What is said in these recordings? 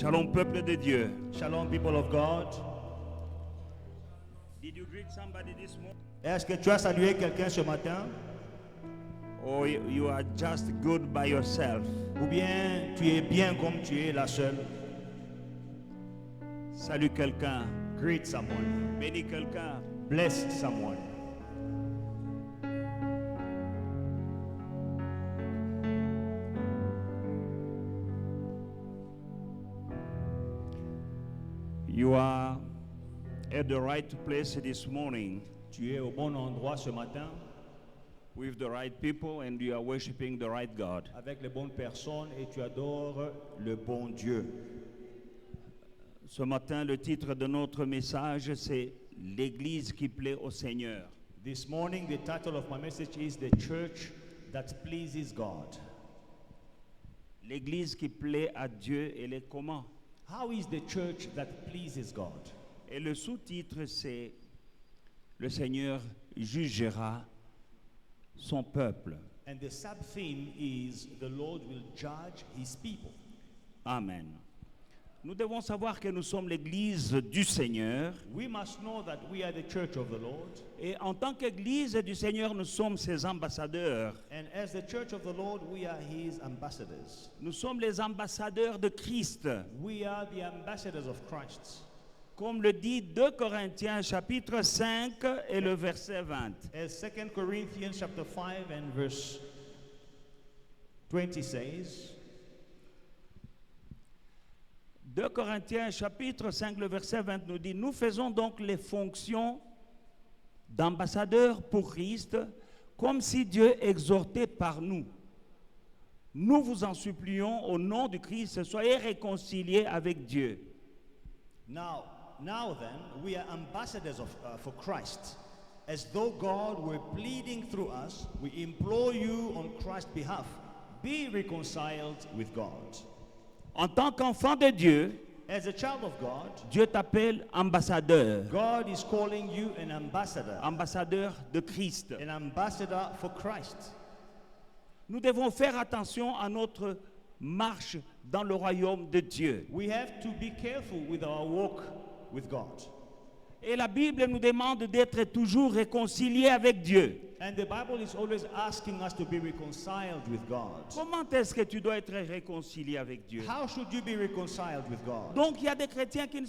Shalom, peuple de Dieu. Shalom, people of God. Did you greet somebody this morning? Est-ce que tu as salué quelqu'un ce matin? Or you are just good by yourself? Ou bien tu es bien comme tu es la seule? Salue quelqu'un. Greet someone. Bénis quelqu'un. Bless someone. You are at the right place this morning Tu es au bon endroit ce matin with the right people and you are worshiping the right God. avec les bonnes personnes et tu adores le bon Dieu. Ce matin, le titre de notre message, c'est L'Église qui plaît au Seigneur. This morning the title of my message is The Church That Pleases God. L'Église qui plaît à Dieu, elle est comment? How is the church that pleases God? Et le sous-titre, c'est Le Seigneur jugera son peuple. And the sub-theme is The Lord will judge his people. Amen. Nous devons savoir que nous sommes l'Église du Seigneur. We must know that we are the church of the Lord. Et en tant qu'Église du Seigneur, nous sommes ses ambassadeurs. And as the church of the Lord, we are his ambassadors. Nous sommes les ambassadeurs de Christ. We are the ambassadors of Christ. Comme le dit 2 Corinthiens chapitre 5 et le verset 20. As 2 Corinthians chapter 5 and verse 20 says, 2 Corinthiens chapitre 5, le verset 20 nous dit, nous faisons donc les fonctions d'ambassadeurs pour Christ, comme si Dieu exhortait par nous. Nous vous en supplions au nom du Christ, soyez réconciliés avec Dieu. Now then, we are ambassadors for Christ. As though God were pleading through us, we implore you on Christ's behalf, be reconciled with God. En tant qu'enfant de Dieu, As a child of God, Dieu t'appelle ambassadeur, God is calling you an ambassador, ambassadeur de Christ. an ambassador for Christ. Nous devons faire attention à notre marche dans le royaume de Dieu. We have to be careful with our walk with God. Et la Bible nous demande d'être toujours réconciliés avec Dieu. And the Bible is always asking us to be reconciled with God. Comment est-ce que tu dois être réconcilié avec Dieu? How should you be reconciled with God? Donc il y a des chrétiens qui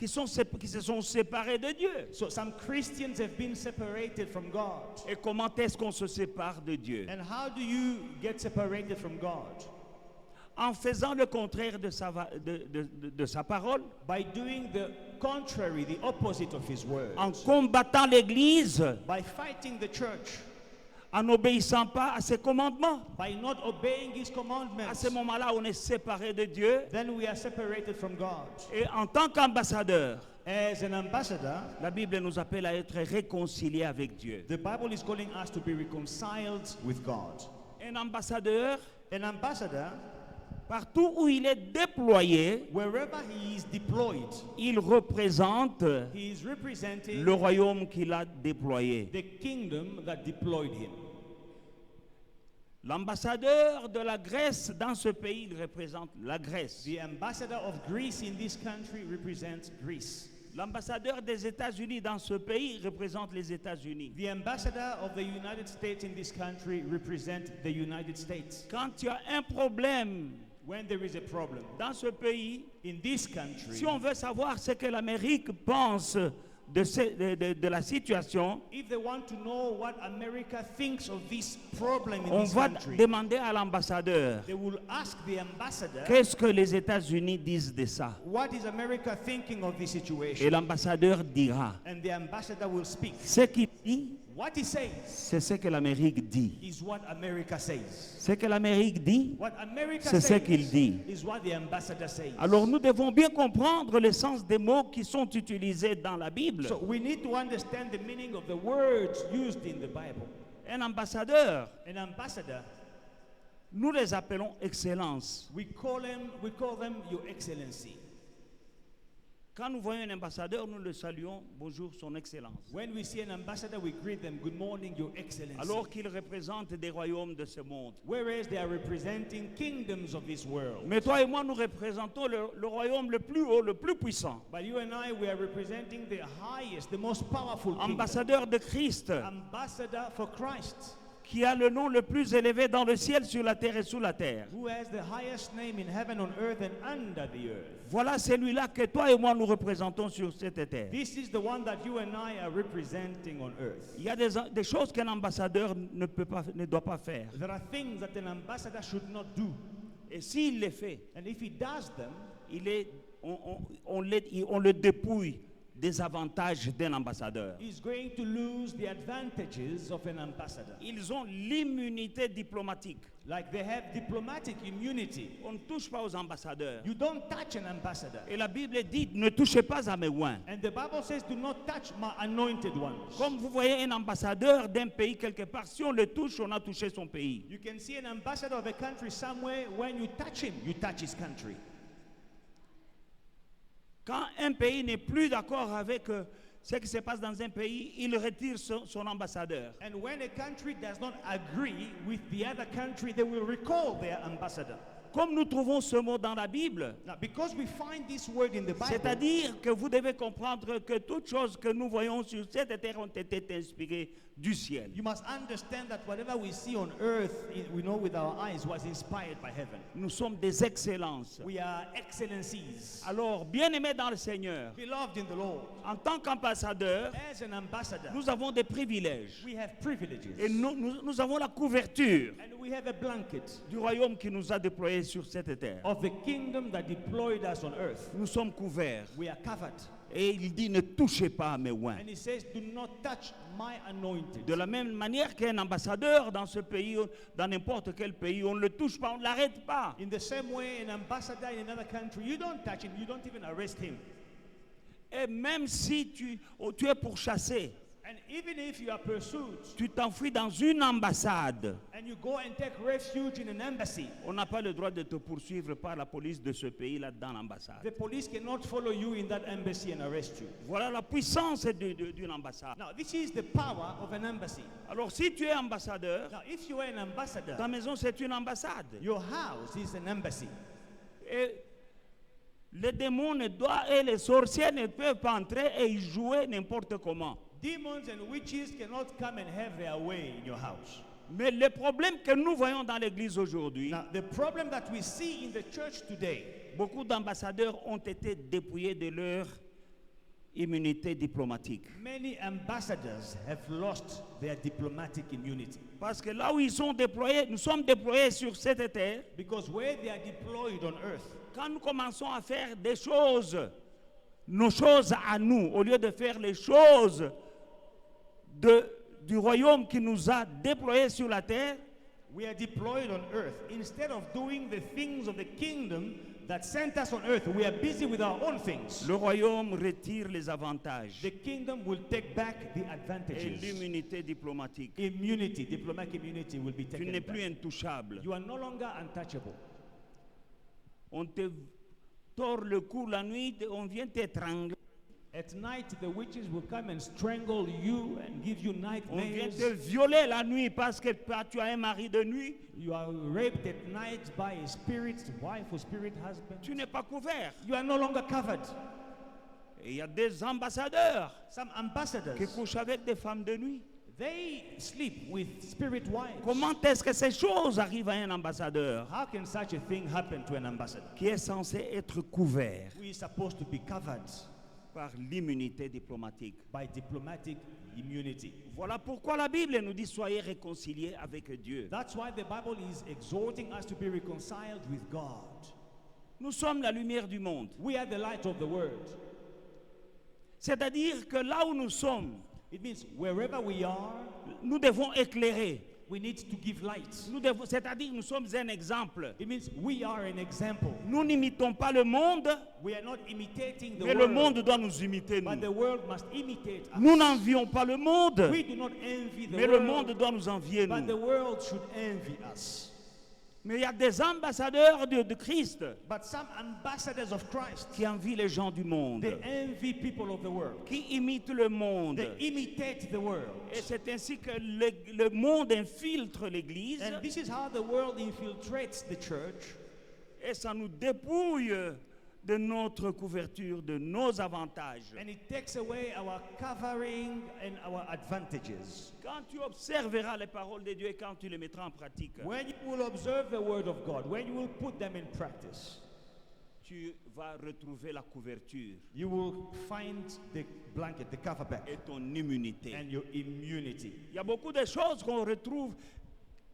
se sont séparés de Dieu. So some Christians have been separated from God. Et comment est-ce qu'on se sépare de Dieu? And how do you get separated from God? En faisant le contraire de sa parole, By doing the contrary, the opposite of his word. en combattant l'Église, By fighting the church. en n'obéissant pas à ses commandements. By not obeying his À commandments. ce moment-là, on est séparé de Dieu. Then we are separated from God. Et en tant qu'ambassadeur, As an ambassador, la Bible nous appelle à être réconciliés avec Dieu. the Bible is calling us to be reconciled with God. Un ambassadeur, An ambassador, partout où il est déployé, wherever he is deployed, il représente he is representing le royaume qu'il a déployé. the kingdom that deployed him. L'ambassadeur de la Grèce dans ce pays, il représente la Grèce. The ambassador of Greece in this country represents Greece. L'ambassadeur des États-Unis dans ce pays représente les États-Unis. The ambassador of the United States in this country represents the United States. Quand tu as un problème When there is a problem dans ce pays, in this country, si on veut savoir ce que l'Amérique pense de la situation, if they want to know what America thinks of this problem in on this va country, demander à l'ambassadeur, they will ask the ambassador, qu'est-ce que les États-Unis disent de ça? what is America thinking of this Et situation? l'ambassadeur dira, And the ambassador will speak. ce qu'il dit, What he says c'est ce que l'Amérique dit. is what America says. Ce que l'Amérique dit, What America c'est ce qu'il says dit. is what the ambassador says. Alors nous devons bien comprendre le sens des mots qui sont utilisés dans la Bible. So we need to understand the meaning of the words used in the Bible. Un ambassadeur, An ambassador, nous les appelons excellence. we call them Your Excellency. Quand nous voyons un ambassadeur, nous le saluons, bonjour, son excellence. When we see an ambassador, we greet them, good morning, your excellency. Alors qu'ils représentent des royaumes de ce monde. Whereas they are representing kingdoms of this world. Mais toi et moi, nous représentons le royaume le plus haut, le plus puissant. But you and I, we are representing the highest, the most powerful kingdom. Ambassadeur de Christ, Ambassador for Christ. qui a le nom le plus élevé dans le ciel, sur la terre et sous la terre. Who has the highest name in heaven, on earth, and under the earth. Voilà celui-là que toi et moi nous représentons sur cette terre. This is the one that you and I are representing on earth. Il y a des choses qu'un ambassadeur ne doit pas faire. There are things that an ambassador should not do. Et s'il les fait, And if he does them, on le dépouille des avantages d'un ambassadeur. he's going to lose the advantages of an ambassador. Ils ont l'immunité diplomatique. Like they have diplomatic immunity. On ne touche pas aux ambassadeurs. You don't touch an ambassador. Et la Bible dit, ne touchez pas à mes oins. And the Bible says, do not touch my anointed ones. Comme vous voyez un ambassadeur d'un pays quelque part, si on le touche, on a touché son pays. You can see an ambassador of a country somewhere. When you touch him, you touch his country. Quand un pays n'est plus d'accord avec ce qui se passe dans un pays, il retire son ambassadeur. And when a country does not agree with the other country, they will recall their ambassador. Comme nous trouvons ce mot dans la Bible, Now, because we find this word in the Bible, c'est-à-dire que vous devez comprendre que toutes choses que nous voyons sur cette terre ont été inspirées du ciel. you must understand that whatever we see on earth, we know with our eyes, was inspired by heaven. Nous sommes des excellences. We are excellencies, Alors, bien-aimés dans le Seigneur, beloved in the Lord. en tant qu'ambassadeurs, As an ambassador, nous avons des privilèges. we have privileges. Et nous avons la couverture And we have a blanket du royaume qui nous a déployés sur cette terre. of the kingdom that deployed us on earth. Nous sommes couverts. We are covered. Et il dit, ne touchez pas à mes oins. And he says, do not touch my anointed. De la même manière qu'un ambassadeur dans ce pays, dans n'importe quel pays, on ne le touche pas, on ne l'arrête pas. In the same way, an ambassador in another country, you don't touch him, you don't even arrest him. Et même si tu es pourchassé, And even if you are pursued tu t'enfuis dans une ambassade, and you go and take refuge in an embassy, on n'a pas le droit de te poursuivre par la police de ce pays-là dans l'ambassade. the police cannot follow you in that embassy and arrest you. Voilà la puissance d'une ambassade. Now, this is the power of an embassy. Alors si tu es ambassadeur, Now, if you are an ambassador, ta maison c'est une ambassade. your house is an embassy. Et les démons et les sorciers ne peuvent pas entrer et y jouer n'importe comment. Demons and witches cannot come and have their way in your house. Mais le problème que nous voyons dans l'église aujourd'hui, Now, the problem that we see in the church today, beaucoup d'ambassadeurs ont été dépouillés de leur immunité diplomatique. many ambassadors have lost their diplomatic immunity. Parce que là où ils sont déployés, nous sommes déployés sur cette terre. Because where they are deployed on earth, Quand nous commençons à faire des choses, nos choses à nous, au lieu de faire les choses du royaume qui nous a déployés sur la terre, we are deployed on earth. Instead of doing the things of the kingdom that sent us on earth, we are busy with our own things. le royaume retire les avantages The kingdom will take back the et advantages. l'immunité diplomatique. Immunity, diplomatic immunity will be Tu n'es taken plus back. intouchable. You are no longer untouchable. On te tord le cou la nuit, on vient t'étrangler, At night, the witches will come and strangle you and give you on vient nightmares. te violer la nuit parce que tu as un mari de nuit. You are raped at night by a spirit, wife or spirit husband. Tu n'es pas couvert. You are no longer covered. Et il y a des ambassadeurs Some qui ambassadors, couchent avec des femmes de nuit. they sleep with spirit wives. Comment est-ce que ces choses arrivent à un ambassadeur How can such a thing happen to an ambassador? qui est censé être couvert We are supposed to be covered par l'immunité diplomatique? by diplomatic immunity. Voilà pourquoi la Bible nous dit soyez réconciliés avec Dieu. That's why the Bible is exhorting us to be reconciled with God. Nous sommes la lumière du monde. We are the light of the world. C'est-à-dire que là où nous sommes, It means wherever we are, nous devons éclairer. we need to give light. C'est-à-dire que nous sommes un exemple. It means we are an example. Nous n'imitons pas le monde, We are not imitating the mais le world, monde doit nous imiter, but the nous. world must imitate us. Nous n'envions pas le monde, We do not envy the mais le world, monde doit nous envier, but the nous. world should envy us. Mais il y a des ambassadeurs de Christ But some ambassadors of Christ, qui envient les gens du monde, they envy people of the world. qui imitent le monde. They imitate the world. Et c'est ainsi que le monde infiltre l'Église And this is how the world infiltrates the church. et ça nous dépouille de notre couverture, de nos avantages. And it takes away our covering and our advantages. Quand tu observeras les paroles de Dieu et quand tu les mettras en pratique, When you will observe the word of God, when you will put them in practice, tu vas retrouver la couverture you will find the blanket, the cover back, et ton immunité. and your immunity. Il y a beaucoup de choses qu'on retrouve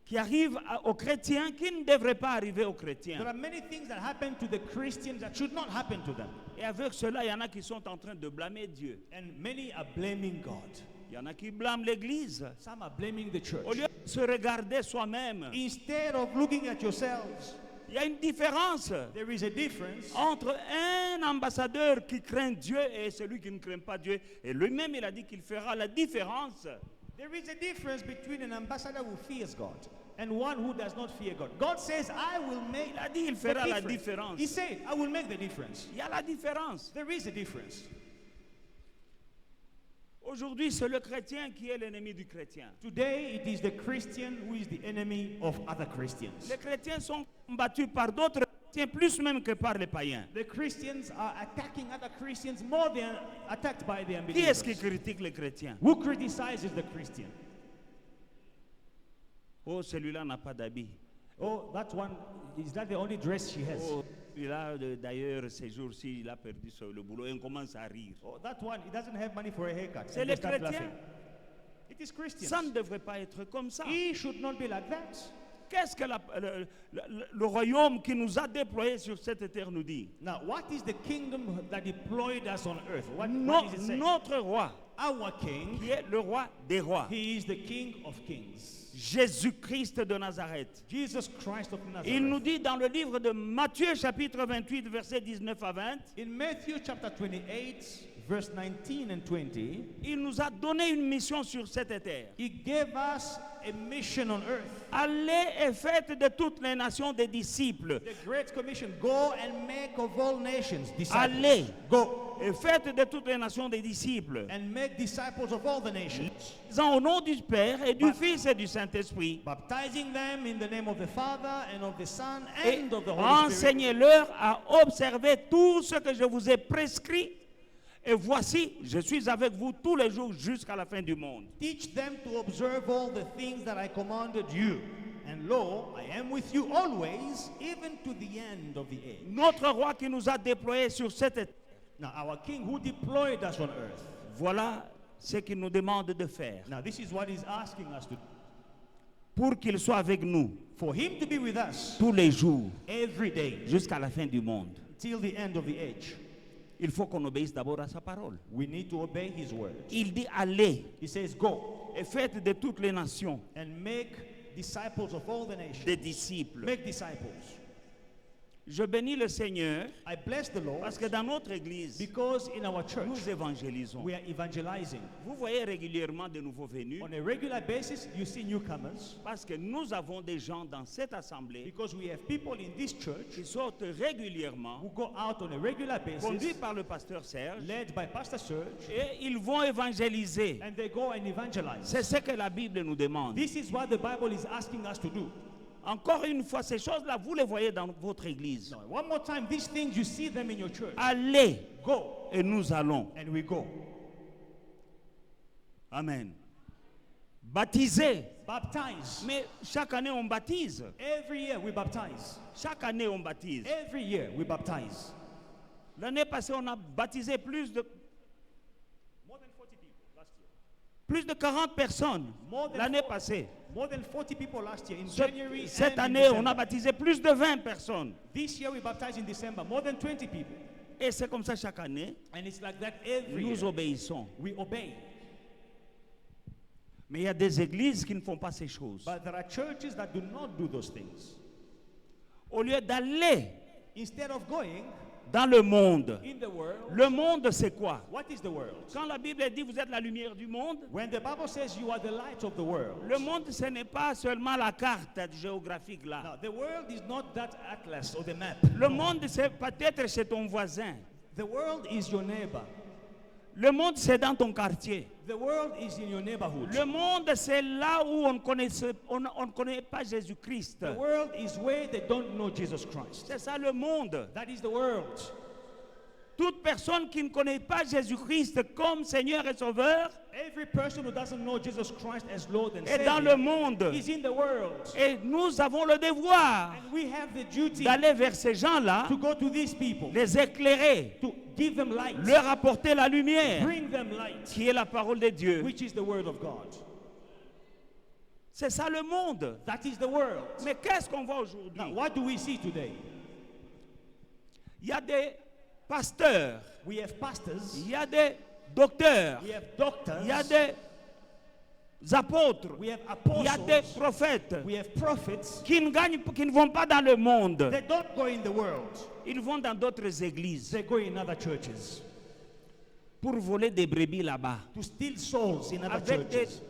qui arrivent aux chrétiens qui ne devraient pas arriver aux There chrétiens. are many things that happen to the Christians that should not happen to them. Et avec cela, il y en a qui sont en train de blâmer Dieu. And many are blaming God. Il y en a qui blâment l'Église. Some are blaming the church. Au lieu de se regarder soi-même, Instead of looking at yourselves, il y a une différence there is a difference entre un ambassadeur qui craint Dieu et celui qui ne craint pas Dieu. Et lui-même, il a dit qu'il fera la différence. There is a difference between an ambassador who fears God and one who does not fear God. God says, I will make Il a dit il the fera la difference. différence. He said, I will make the difference. Il y a la différence. There is a difference. Aujourd'hui, c'est le chrétien qui est l'ennemi du chrétien. Today, it is the Christian who is the enemy of other Christians. Les chrétiens sont combattus par d'autres chrétiens, plus même que par les païens. The Christians are attacking other Christians more than attacked by the Qui est-ce qui unbelievers. critique les chrétiens? Who criticizes the Christian? Oh, celui-là n'a pas d'habit. Oh, that one, is that the only dress she has? Oh, celui-là, d'ailleurs, ces jours-ci, il a perdu le boulot et on commence à rire. Oh, that one, he doesn't have money for a haircut. C'est And les they start chrétiens. laughing. It is Christians. Ça ne devrait pas être comme ça. He should not be like that. Qu'est-ce que le royaume qui nous a déployés sur cette terre nous dit? Now, what is the kingdom that deployed us on earth? What No- is it saying? notre roi, Our king, qui est le roi des rois, he is the king of kings. Jésus-Christ de Nazareth. Jesus Christ of Nazareth. Il nous dit dans le livre de Matthieu chapitre 28 versets 19 à 20, In Matthew chapter 28, verse 19 and 20, il nous a donné une mission sur cette terre. he gave us a mission on earth. Allez et faites de toutes les nations des disciples. The Great Commission, go and make of all nations disciples. Allez. Go Et faites de toutes les nations des disciples. and make disciples of all the nations, Au nom du Père et du Fils et du Saint-Esprit. baptizing them in the name of the Father and of the Son Et and of the Holy Spirit. enseignez-leur à observer tout ce que je vous ai prescrit. Et voici, je suis avec vous tous les jours jusqu'à la fin du monde. Teach them to observe all the things that I commanded you. And lo, I am with you always, even to the end of the age. Notre roi qui nous a déployés sur cette terre. Now, our King who deployed us on earth. Voilà ce qu'il nous demande de faire. Now, this is what he's asking us to do. Pour qu'il soit avec nous For him to be with us tous les jours every day jusqu'à la fin du monde. till the end of the age. Il faut qu'on obéisse d'abord à sa parole. We need to obey his word. Il dit allez He says, go et faites de toutes les nations and make disciples of all the nations. des disciples. Make disciples. Je bénis le Seigneur I bless the Lord parce que dans notre église, because in our church nous évangélisons. we are evangelizing. Vous voyez régulièrement de nouveaux venus On a regular basis, you see newcomers parce que nous avons des gens dans cette assemblée because we have people in this church qui sortent régulièrement, who go out on a regular conduits basis, par le pasteur Serge, led by Pastor Serge, et ils vont évangéliser. and they go and evangelize. C'est ce que la Bible nous demande. This is what the Bible is asking us to do. Encore une fois, ces choses-là, vous les voyez dans votre église. Now, one more time, these things, you see them in your church. Allez Go, et nous allons. and we go. Amen. Baptiser. Baptize. Mais chaque année, on baptise. Every year we baptize. Chaque année, on baptise. Every year we baptize. L'année passée, on a baptisé plus de More than 40 people last year. Plus de 40 personnes More than l'année 40 passée. More than 40 people last year in January Cette and in année, on December. a baptisé plus de 20 personnes. This year we baptized in December more than 20 people. Et c'est comme ça chaque année. And it's like that every Nous year. obéissons. We obey. Mais il y a des églises qui ne font pas ces choses. But there are churches that do not do those things. Au lieu d'aller Instead of going, dans le monde. In the world, Le monde, c'est quoi? what is the world? Quand la Bible dit vous êtes la lumière du monde, When the Bible says you are the light of the world, le monde, ce n'est pas seulement la carte géographique là. now the world is not that atlas or the map. Le monde, c'est peut-être chez ton voisin. The world is your neighbor. Le monde, c'est dans ton quartier. The world is in your neighborhood. Le monde, c'est là où on ne connaît pas Jésus-Christ. The world is where they don't know Jesus Christ. C'est ça le monde. That is the world. Toute personne qui ne connaît pas Jésus-Christ comme Seigneur et Sauveur Every person who doesn't know Jesus Christ as Lord and est dans le Savior monde. is in the world. Et nous avons le devoir And we have the duty d'aller vers ces gens-là, to go to these people, les éclairer, to give them light, leur apporter la lumière, bring them light, qui est la parole de Dieu. which is the word of God. C'est ça le monde. That is the world. Mais qu'est-ce qu'on voit Now, aujourd'hui? what do we see today? Il y a des pasteurs, We have pastors, il y a des docteurs, we have doctors, il y a des apôtres, we have il y a des apostles, prophètes we have prophets. qui ne vont pas dans le monde. They don't go in the world. Ils vont dans d'autres églises They go in other churches pour voler des brebis là-bas. to steal souls in other Avec des churches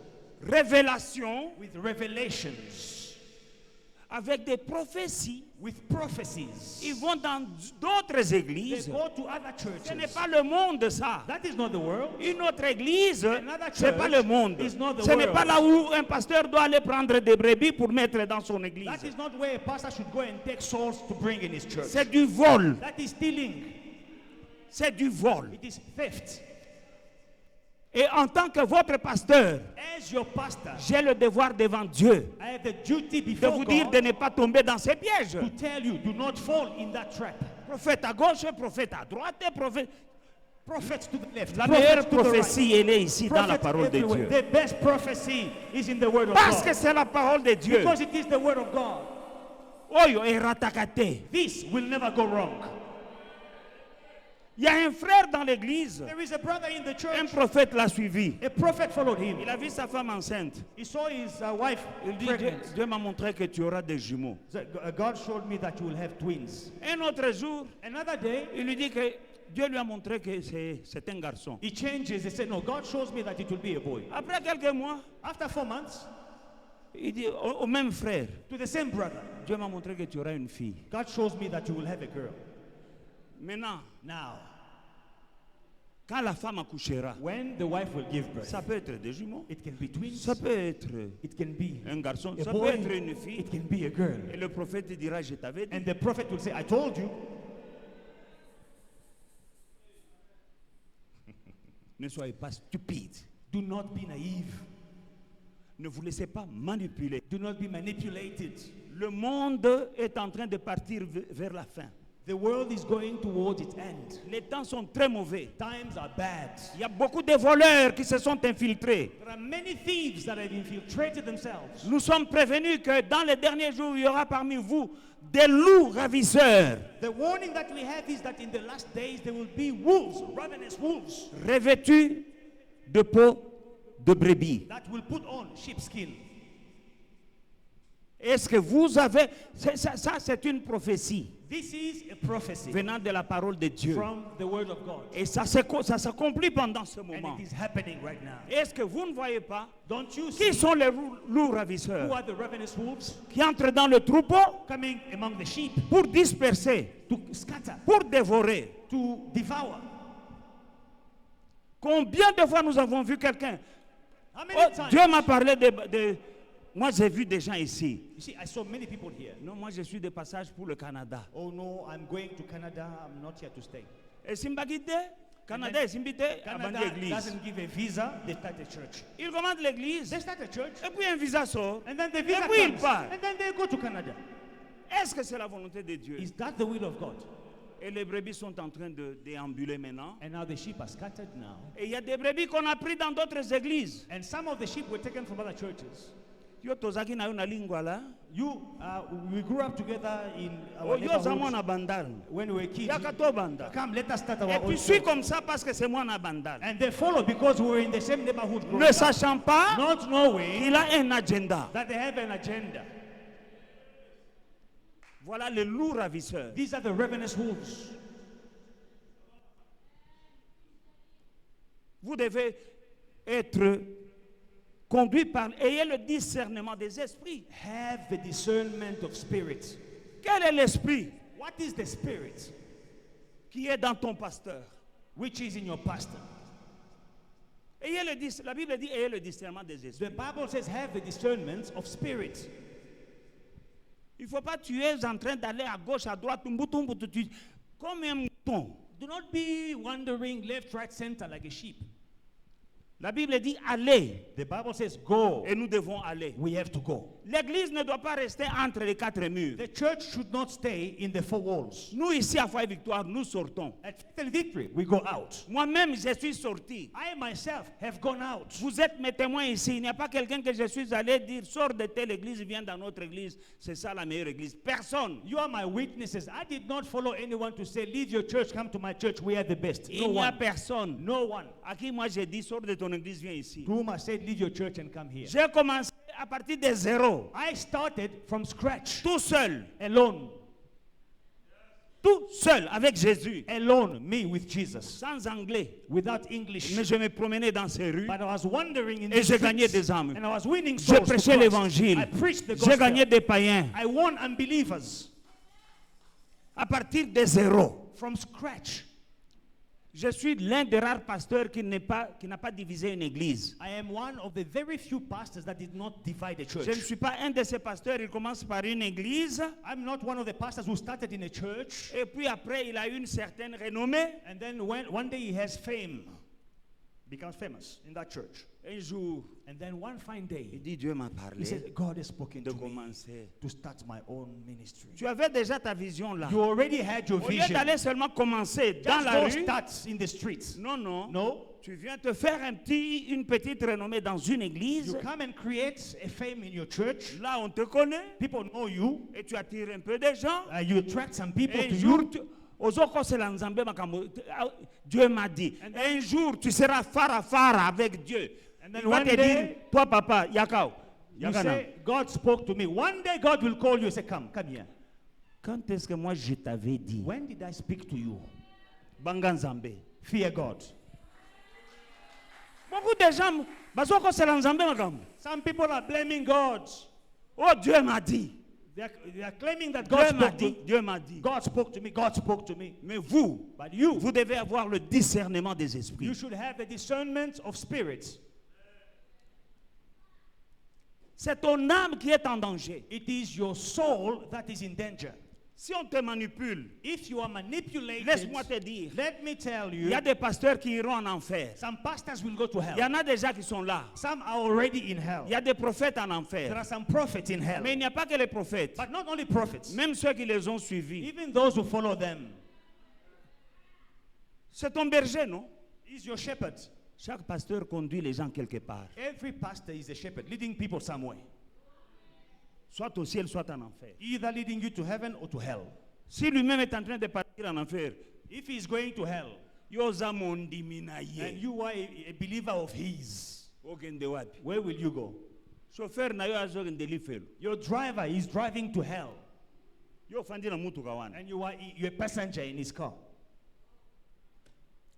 révélations, with revelations, avec des prophéties. with prophecies. Ils vont dans d'autres They églises. go to other Ce n'est churches. pas le monde, ça. That is not the world. Une autre église, Another ce n'est pas le church monde. is not the Ce n'est world. pas là où un pasteur doit aller prendre des brebis pour mettre dans son église. That is not where a pastor should go and take souls to bring in his church. C'est du vol. That is stealing. C'est du vol. It is theft. Et en tant que votre pasteur, As your pastor, j'ai le devoir devant Dieu I have the duty de before vous dire de God ne pas tomber dans ces pièges. to tell you, do not fall in that trap. Prophète à gauche, prophète à droite, prophète. Prophets to the left, La prophets meilleure to the right. prophétie, elle est ici dans la Prophets parole de everywhere. Dieu. The best prophecy is in the word of Parce que God. c'est la parole de Dieu. Because it is the word of God. Oyo est ratakate. This will never go wrong. Il y a un frère dans l'église. There is a brother in the Un church. prophète l'a suivi. A prophet followed him. Il a vu sa femme enceinte. He saw his wife Il dit, pregnant. Dieu m'a montré que tu auras des jumeaux. So, God showed me that you will have twins. Un autre jour, Another day, il lui dit que Dieu lui a montré que c'est un garçon. he changes. He said, no, God shows me that it will be a boy. Après quelques mois, After 4 months, il dit au même frère, to the same brother, Dieu m'a montré que tu auras une fille. God shows me that you will have a girl. Maintenant, Now, quand la femme accouchera, when the wife will give birth, ça peut être des jumeaux, it can be twins, ça peut être it can be un garçon, a ça peut boy, être une fille. it can be a girl. Et le prophète dira, je t'avais dit. And the prophet will say, I told you. Ne soyez pas stupide. Do not be naive. Ne vous laissez pas manipuler. Do not be manipulated. Le monde est en train de partir vers la fin. The world is going towards its end. Les temps sont très mauvais. Times are bad. Il y a beaucoup de voleurs qui se sont infiltrés. There are many thieves that have infiltrated themselves. Nous sommes prévenus que dans les derniers jours, il y aura parmi vous des loups ravisseurs, The warning that we have is that in the last days there will be wolves, ravenous wolves, revêtus de peau de brebis. that will put on sheepskin. Est-ce que vous avez... Ça, c'est une prophétie This is a prophecy venant de la parole de Dieu. from the word of God. Et ça s'accomplit pendant ce And moment. it is happening right now. Est-ce que vous ne voyez pas Don't you qui see sont les loups who ravisseurs are the ravenous wolves qui entrent dans le troupeau coming among the sheep pour disperser, to scatter, pour dévorer? to devour? Combien de fois nous avons vu quelqu'un? How Oh, many times? Dieu m'a parlé de... Moi, j'ai vu des gens ici. You see, I saw many people here. Non, moi, je suis de passage pour le Canada. Oh no, I'm going to Canada. I'm not here to stay. Et Simbagide, Canada est invité à Canada bâtir l'église. doesn't give a visa. They start a church. Il commande l'église, They start a church, et puis un visa sort. and then the visa Et puis il comes, part. and then they go to Canada. Est-ce que c'est la volonté de Dieu? Is that the will of God? Et les brebis sont en train de déambuler maintenant. And now the sheep are scattered now. Et il y a des brebis qu'on a pris dans d'autres églises. And some of the sheep were taken from other churches. Yo tozaki na yo na lingwa la. We grew up together in our Oh, yo za neighborhood mwana bandal. when we were kids. Yaka to banda. Come, let us start Et our puis own suis church. comme ça parce que c'est mwana bandal. And they follow because we were in the same neighborhood growing Ne up, sachant pas not knowing qu'il a un agenda. that they have an agenda. Voilà les loups ravisseurs. These are the ravenous wolves. Vous devez être conduit par... Ayez le discernement des esprits. Have the discernment of spirit. Quel est l'esprit What is the spirit qui est dans ton pasteur? which is in your pastor? La Bible dit ayez le discernement des esprits. The Bible says have the discernment of spirit. Il ne faut pas tu es en train d'aller à gauche, à droite, comme un mouton. Do not be wandering left, right, center like a sheep. La Bible dit allez, The Bible says go. et nous devons aller. We have to go. L'église ne doit pas rester entre les quatre murs. The church should not stay in the four walls. Nous ici à Foyer Victoire, nous sortons. At Faith and Victory, we go out. Moi-même, je suis sorti. I myself have gone out. Vous êtes mes témoins ici. Il n'y a pas quelqu'un que je suis allé dire sors de telle église, viens dans notre église. C'est ça la meilleure église. Personne. You are my witnesses. I did not follow anyone to say, leave your church, come to my church, we are the best. Il n'y a one. personne. No one. À qui moi j'ai dit sors de ton église, viens ici. To whom I said, leave your church and come here. J'ai commencé à partir de zéro. I started from scratch. Tout seul. Alone. Tout seul avec Jésus. Alone, me with Jesus. Sans anglais. Without English. Mais je me promenais dans ces rues. But I was wandering in Et the j'ai gagné streets, des âmes. and I was winning J'ai souls to prêché Christ. l'évangile. I preached the J'ai gagné gospel. des païens. I won unbelievers. À partir de zéro. From scratch. Je suis l'un des rares pasteurs qui n'a pas divisé une église. I am one of the very few pastors that did not divide the church. Je ne suis pas un de ces pasteurs, il commence par une église, I'm not one of the pastors who started in a church, et puis après il a une certaine renommée. and then one day he has fame, becomes famous in that church. Un jour, And then one fine il day, dit Dieu m'a he parlé says, God has spoken de to me commencer. to start my own ministry. Tu avais déjà ta vision là. You already had your Au lieu vision. d'aller seulement commencer dans Just la go rue, start in the streets. non, non, No, tu viens te faire une petite renommée dans une église. you come and create a fame in your church. Là, on te connaît People know you. et tu attires un peu de gens. You attract some people Un to jour, you. Dieu m'a dit, un jour tu seras fara avec Dieu. And then Il va one te day, dire, toi papa, Yakao. You Yakana. say, God spoke to me. One day God will call you and say, come here. Quand est-ce que moi je t'avais dit, When did I speak to you? Banganzambe? Fear God. Beaucoup de gens, bazoko c'est l'Nzambe makam. Some people are blaming God. Oh Dieu m'a dit. They are claiming that God spoke to Dieu m'a dit. God spoke to me. God spoke to me. Mais vous, But you vous devez avoir le discernement des esprits. should have the discernment of spirits. C'est ton âme qui est en danger. It is your soul that is in danger. Si on te manipule, If you are manipulated, laisse-moi te dire, let me tell il you, y a des pasteurs qui iront en enfer. some pastors will go to Il y hell. en a déjà qui sont là. Some are already in hell. Il y a des prophètes en There enfer. are some prophets in hell. Mais il n'y a pas que les prophètes. But not only prophets, Même ceux qui les ont suivis. even those who follow them. C'est ton berger, non? He's your shepherd. Chaque pasteur conduit les gens quelque part. Every pastor is a shepherd, leading people somewhere. Soit au ciel, soit en enfer. Either leading you to heaven or to hell. Si lui-même est en train de partir en enfer, If he's going to hell, yoza mondimina and ye. you are a believer of his, Ogende wapi? where will you go? Chauffeur na yo azogende lifelo. Your driver is driving to hell, Yo fandi na mutuka wana. and you're a passenger in his car.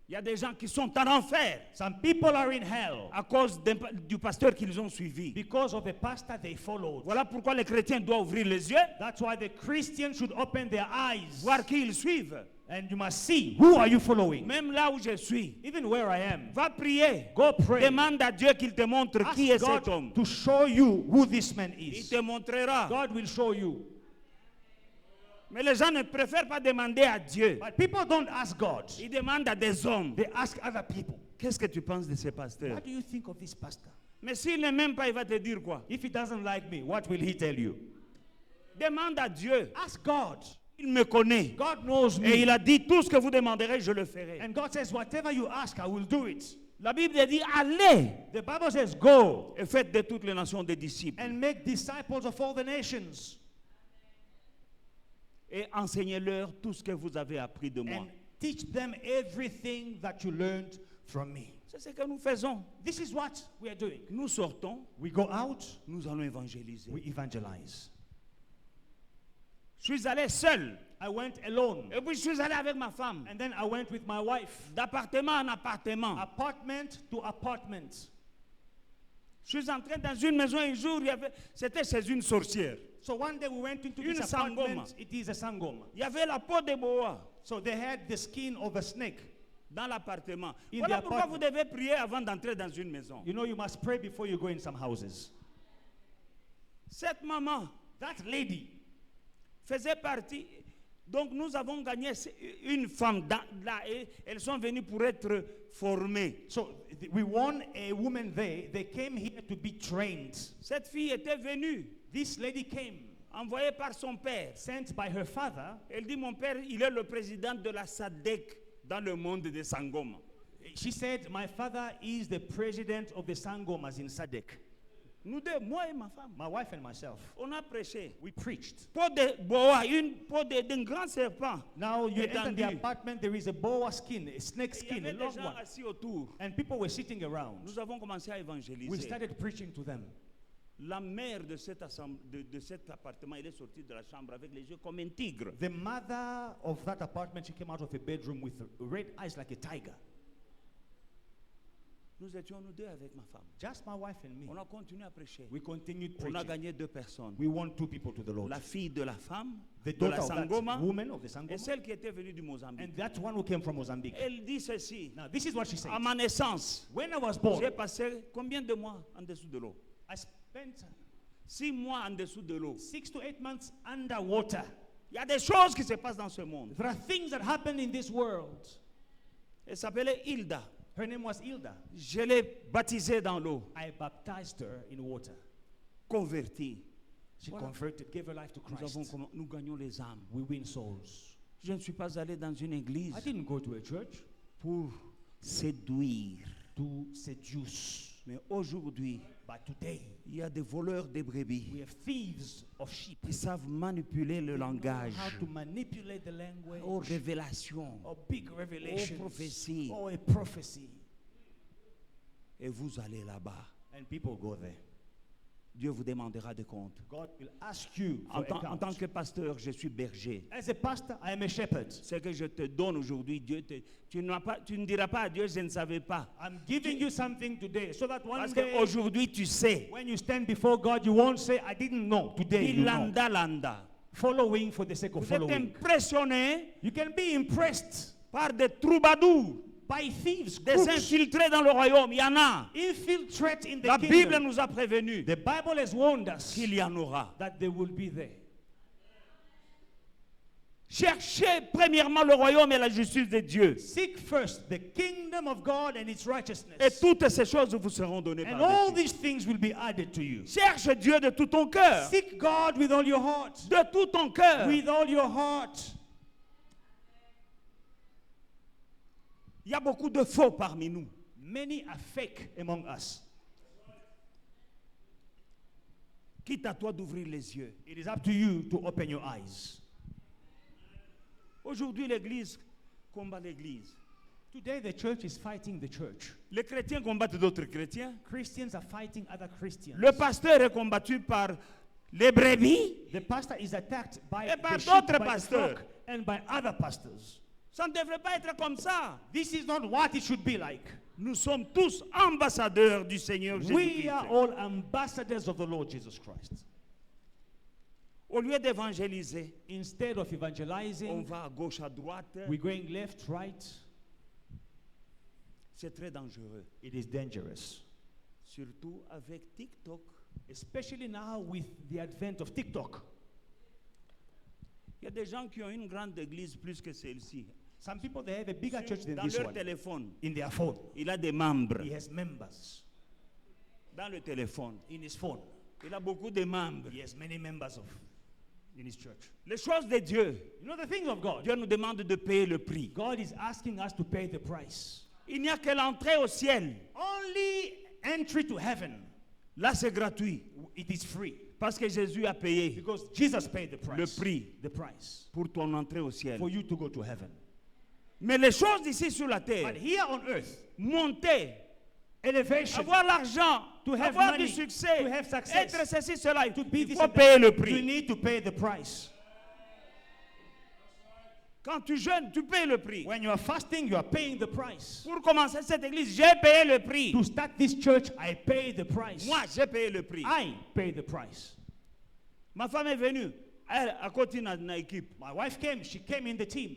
Il y a des gens qui sont en enfer Some people are in hell à cause du pasteur qu'ils ont suivi. because of the pastor they followed. Voilà pourquoi les chrétiens doivent ouvrir les yeux, That's why the Christians should open their eyes, voir qui ils suivent. and you must see, who are you following? Même là où je suis, Even where I am, va prier. go pray. Demande à Dieu qu'il te montre qui est Ask cet homme. God to show you who this man Il is. te montrera. God will show you. Mais les gens ne préfèrent pas demander à Dieu. But people don't ask God. Ils demandent à des hommes. They ask other people. Qu'est-ce que tu penses de ce pasteur? What do you think of this pastor? Mais s'il ne m'aime pas, il va te dire quoi? If he doesn't like me, what will he tell you? Demande à Dieu. Ask God. Il me connaît. God knows Et il me. a dit, tout ce que vous demanderez, je le ferai. And God says, whatever you ask, I will do it. La Bible dit, allez The Bible says, go et faites de toutes les nations des disciples. and make disciples of all the nations. Et enseignez-leur tout ce que vous avez appris de moi. And teach them everything that you learned from me. C'est ce que nous faisons. This is what we are doing. Nous sortons, We go out, nous allons évangéliser. we evangelize. Je suis allé seul. I went alone. Et puis je suis allé avec ma femme. And then I went with my wife. D'appartement en appartement. Apartment to apartment. Je suis entré dans une maison un jour, c'était chez une sorcière. So one day we went into Une this sangoma. apartment. It is a sangoma. Il y avait la peau de boa So they had the skin of a snake. dans l'appartement. In Voilà the pourquoi vous apartment. devez prier avant d'entrer dans une maison. You know, you must pray before you go in some houses. Cette maman That lady, faisait partie. Donc nous avons gagné une femme là et elles sont venues pour être formées. so we won a woman there. They came here to be trained. Cette fille était venue, This lady came, envoyée par son père. sent by her father. Elle dit, mon père, il est le président de la SADC dans le monde des Sangoma. She said, my father is the president of the Sangomas in Sadek. Nous deux, moi et ma femme, My wife and myself, on a prêché. we preached. Peau de boa, une peau d'un grand serpent. Now you enter the Étendu. apartment, there is a boa skin, a snake Il y skin, a avait des long gens one. assis autour. And people were sitting around. Nous avons commencé à We évangéliser. started preaching to them. La mère de cet, de cet appartement, elle est sortie de la chambre avec les yeux comme un tigre. The mother of that apartment, she came out of a bedroom with red eyes like a tiger. Nous étions nous deux avec ma femme. Just my wife and me. On a continué à prêcher. We continued On a preaching. gagné 2 personnes. We won 2 people to the Lord. La fille de la femme, The de la daughter of that Sangoma, woman of the et Sangoma, celle qui était venue du Mozambique. and that one who came from Mozambique. Elle dit ceci. Now, this is what she said. À ma naissance, When I was j'ai born, passé combien de mois en dessous de l'eau? I spent 6 mois en dessous de l'eau. 6 to 8 months underwater. Il y a des choses qui se passent dans ce monde. There are things that happen in this world. Elle s'appelait Hilda. Her name was Hilda. Je l'ai baptisée dans l'eau, I baptized her in water. convertie. She Voilà. converted, gave her life to Christ. Nous gagnons les âmes. We win souls. Je ne suis pas allé dans une église I didn't go to a church pour séduire. to seduce. Mais aujourd'hui, But today, il y a des voleurs de we brebis. have thieves of sheep. Ils savent manipuler le They know langage. how to manipulate the language. Aux révélations. Or big revelations. prophéties. Or a prophecy. Et vous allez là-bas. And people go there. Dieu vous demandera des comptes. God will ask you En for tant account. que pasteur, je suis berger. As a pastor, I am a shepherd. Ce que je te donne aujourd'hui, tu ne diras pas à Dieu, je ne savais pas. I'm giving you something today so that one Parce day, qu'aujourd'hui, tu sais. when you stand before God, you won't say, I didn't know. Today, you know. Landa, landa. Following for the sake of Vous êtes following. impressionné You can be impressed par des troubadours, by thieves, des crooks, infiltrés dans le royaume. Il y en a. infiltrate in the La Bible kingdom. nous a prévenus The Bible has warned us qu'il y en aura. that they will be there. Cherchez premièrement le royaume et la justice de Dieu. Seek first the kingdom of God and its righteousness. Et toutes ces choses vous seront données And par all dessus. these things will be added to you. Cherche Dieu de tout ton cœur. Seek God with all your heart. De tout ton cœur. With all your heart. Il y a beaucoup de faux parmi nous. Many are fake among us. Quitte à toi d'ouvrir les yeux. It is up to you to open your eyes. Aujourd'hui, l'Église combat l'Église. Today the church is fighting the church. Les chrétiens combattent d'autres chrétiens. Christians are fighting other Christians. Le pasteur est combattu par les brebis. The pastor is attacked by Et par the sheep, d'autres by the pasteurs. flock, and by other pastors. Ça ne devrait pas être comme ça. This is not what it should be like. Nous sommes tous ambassadeurs du Seigneur We Jésus-Christ. are all ambassadors of the Lord Jesus Christ. Au lieu d'évangéliser, Instead of on evangelizing, va à gauche, à droite. we're going left, right. C'est très dangereux. It is dangerous. Surtout avec TikTok. Especially now with the advent of TikTok. Il y a des gens qui ont une grande église plus que celle-ci. Some people, they have a bigger church than Dans this leur one. téléphone, In their phone. il a des membres. He has members. Dans le téléphone, In his phone. il a beaucoup de membres. He has many members in his church. Les choses de Dieu, You know the things of God. Dieu nous demande de payer le prix. God is asking us to pay the price. Il n'y a que l'entrée au ciel. Only entry to heaven. Là, c'est gratuit. It is free. Parce que Jésus a payé Because Jesus paid the price. le prix The price. pour ton entrée au ciel. For you to go to heaven. Mais les choses ici sur la But terre, here on earth, monter, elevation, avoir l'argent, To have avoir money, du succès, to have success, être ceci, cela, to be il this faut and that, payer le you prix. need to pay the price. Quand tu jeûnes, tu payes le prix. When you are fasting, you are paying the price. Pour commencer cette église, j'ai payé le prix. To start this church, I pay the price. Moi, j'ai payé le prix. I pay the price. Ma femme est venue. Elle a continué dans l'équipe. My wife came. She came in the team.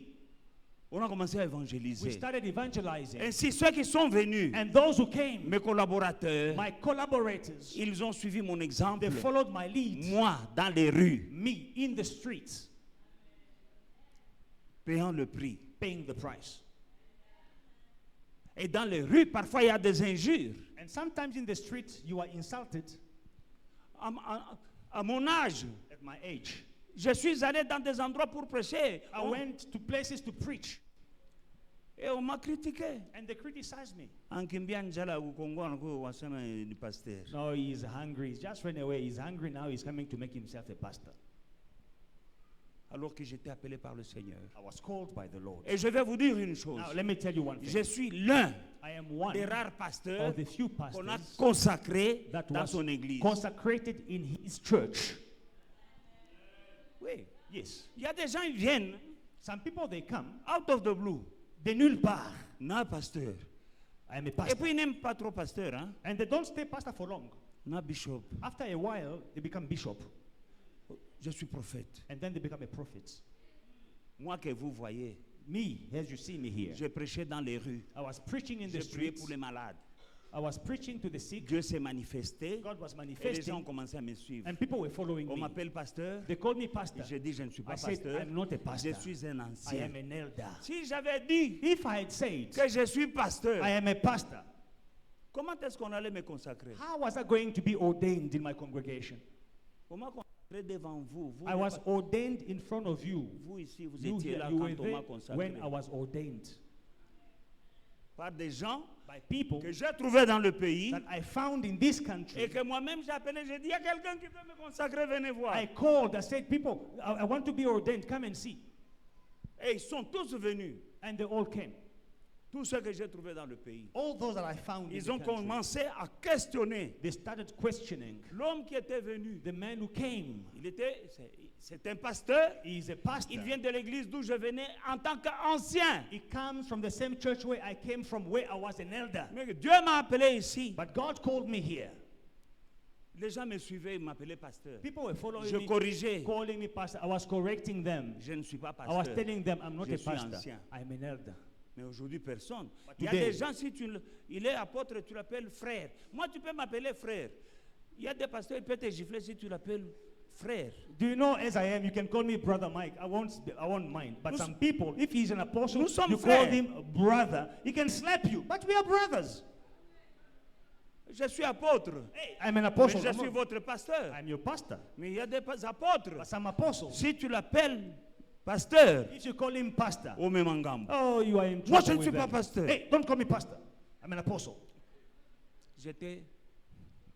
On a commencé à We évangéliser. started evangelizing. Ainsi, ceux qui sont venus, And those who came, mes collaborateurs, my collaborators, ils ont suivi mon exemple. they followed my lead. Moi, dans les rues, Me in the streets, payant le prix. paying the price. Et dans les rues, parfois, il y a des injures. And sometimes in the streets, you are insulted. À mon âge, At my age, je suis allé dans des endroits pour prêcher. I went to places to preach, Et on m'a critiqué. and they criticized me. Ankimbia njala ukongo anako wasema ni pasteur. No, he's hungry. He's just ran away. He's hungry now. He's coming to make himself a pastor. Alors que j'étais appelé par le Seigneur. I was called by the Lord. Et je vais vous dire une chose. Now, let me tell you one thing. Je suis l'un I am one des rares pasteurs of the few qu'on a pastors consacré that dans was son église. consecrated in his church. Oui. Yes. Il y a des gens qui viennent Some people, they come out of the blue. de nulle part. Non, pasteur. I am a Et pastor. puis ils n'aiment pas trop pasteur. Hein? And they don't stay pastor for long. Non, bishop. After a while, they become bishop. Je suis prophète. And then they become a prophet. Moi que vous voyez, Me, as you see me here, je prêchais dans les rues. I was preaching in the Je priais streets. pour les malades. I was preaching to the sick. Dieu s'est manifesté. God was Et les gens ont manifesting. commencé à me suivre. And people were following On me. m'appelle pasteur. They called me pastor. J'ai dit, je ne suis pas I said, pasteur. I'm not a Je pastor. suis un I ancien. am an elder. Si j'avais dit If I had said, que je suis pasteur, I am a pastor, comment est-ce qu'on allait me consacrer? how was I going to be ordained in my congregation? On m'a consacré devant vous. Vous, I was ordained in front of you. vous ici, vous You étiez here, là you were quand on m'a there consacré. when I was ordained. Par des gens By people que j'ai trouvés dans le pays that I found in this et country. que moi-même j'ai appelé. J'ai dit, il y a quelqu'un qui veut me consacrer, venez voir. I called, I said, people, I want to be ordained, come and see. Et ils sont tous venus. And they all came. Tous ceux que j'ai trouvés dans le pays. All those that I found in Ils the ont country, commencé à questionner they started questioning l'homme qui était venu. the man who came. C'est un pasteur. He is a pastor. Il vient de l'église d'où je venais en tant qu'ancien. He comes from the same church where I came from, where I was an elder. Mais Dieu m'a appelé ici. But God called me here. Les gens me suivaient, ils m'appelaient pasteur. People were following Je me, corrigeais. calling me pastor. I was correcting them. Je ne suis pas I was pasteur. telling them, I'm not Je a suis pastor. ancien. I'm an elder. Mais aujourd'hui, personne. But Il y a today- des gens, si il est apôtre, tu l'appelles frère. Moi, tu peux m'appeler frère. Il y a des pasteurs, ils peuvent te gifler si tu l'appelles frère. Do you know, as I am, you can call me brother Mike. I won't mind. But Nous- some people, if he's an apostle, Nous sommes you call frères. him brother. He can slap you. But we are brothers. Je suis apôtre. Hey, I'm an Mais apostle. je suis votre pasteur. I'm your pastor. Mais il y a des apôtres. But some apostles, Si tu l'appelles pasteur, if you call him pastor, au même engambe. oh, you are in trouble Moi, je ne with suis pas them. pasteur. Hey, don't call me pastor. I'm an apostle.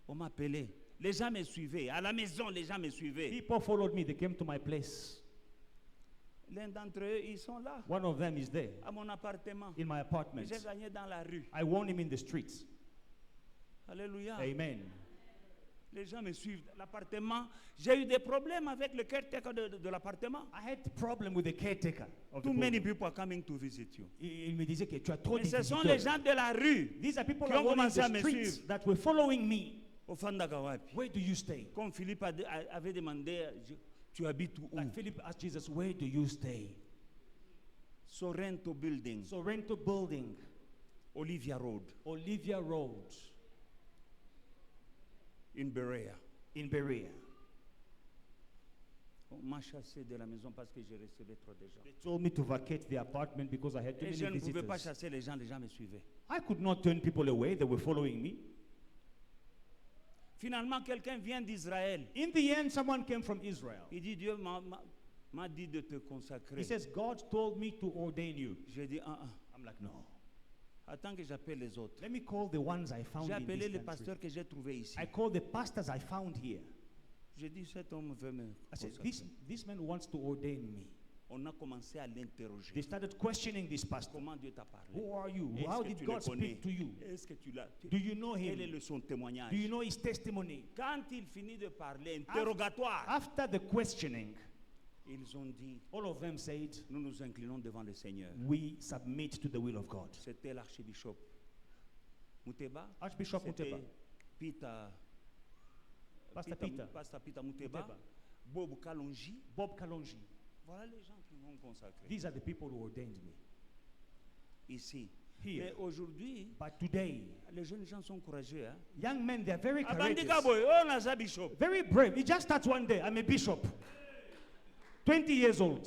On m'appelait. Les gens me suivaient. À la maison, les gens me suivaient. People followed me. They came to my place. L'un d'entre eux, ils sont là, One of them is there à mon appartement. in my apartment. J'ai gagné dans la rue. I won him in the streets. Alléluia. Amen. Les gens me suivent. L'appartement, j'ai eu des problèmes avec le caretaker de l'appartement. I had problem with the caretaker of the Too many building. people are coming to visit you. Il me disait que tu as trop Mais de ce sont visiteurs. les gens de la rue These are people qui who ont are in commencé à the me streets suivre. that were following me. Au Fandakawapi. Where do you stay? Comme Philippe avait demandé, tu habites où? Like Philip asked Jesus, where do you stay? Sorrento Building, Sorrento Building, Olivia Road, Olivia Road, in Berea. in Berea. On m'a chassé de la maison parce que j'ai recevais trop de gens. They told me to vacate the apartment because I had too Et many je ne pouvais pas visitors. chasser les gens me suivaient. I could not turn people away. They were following me. Finalement, quelqu'un vient d'Israël. In the end, someone came from Israel. Il dit, Dieu m'a dit de te consacrer. He says, God told me to ordain you. J'ai dit, I'm like, no. attends que j'appelle les autres. Let me call the ones I found J'ai in appelé this les country. pasteurs que j'ai trouvés ici. I called the pastors I found here. J'ai dit, cet homme veut me I said, consacrer. this man wants to ordain me. On a commencé à l'interroger. They started questioning this pastor. Comment Dieu t'a parlé? Who are you? Est-ce How que did tu God le connais? speak to you? Est-ce que tu l'as? Do you know Quel est him? son témoignage? Do you know his testimony? Quand il finit de parler, interrogatoire, After the questioning, Ils ont dit, All of them said, nous nous inclinons devant le Seigneur. we submit to the will of God. C'était l'archbishop Muteba. Archbishop C'était Muteba, Peter, Pastor Peter, Pastor Peter Muteba, Muteba. Bob Kalonji. Bob Kalonji. Voilà les gens qui m'ont consacré These are the people who ordained me. ici. Here. Mais aujourd'hui, But today, les jeunes gens sont courageux. Hein? young men, they're very Abandi courageous. Gaboy, oh, Naza Bishop. Very brave. It just starts one day. I'm a bishop. 20 years old.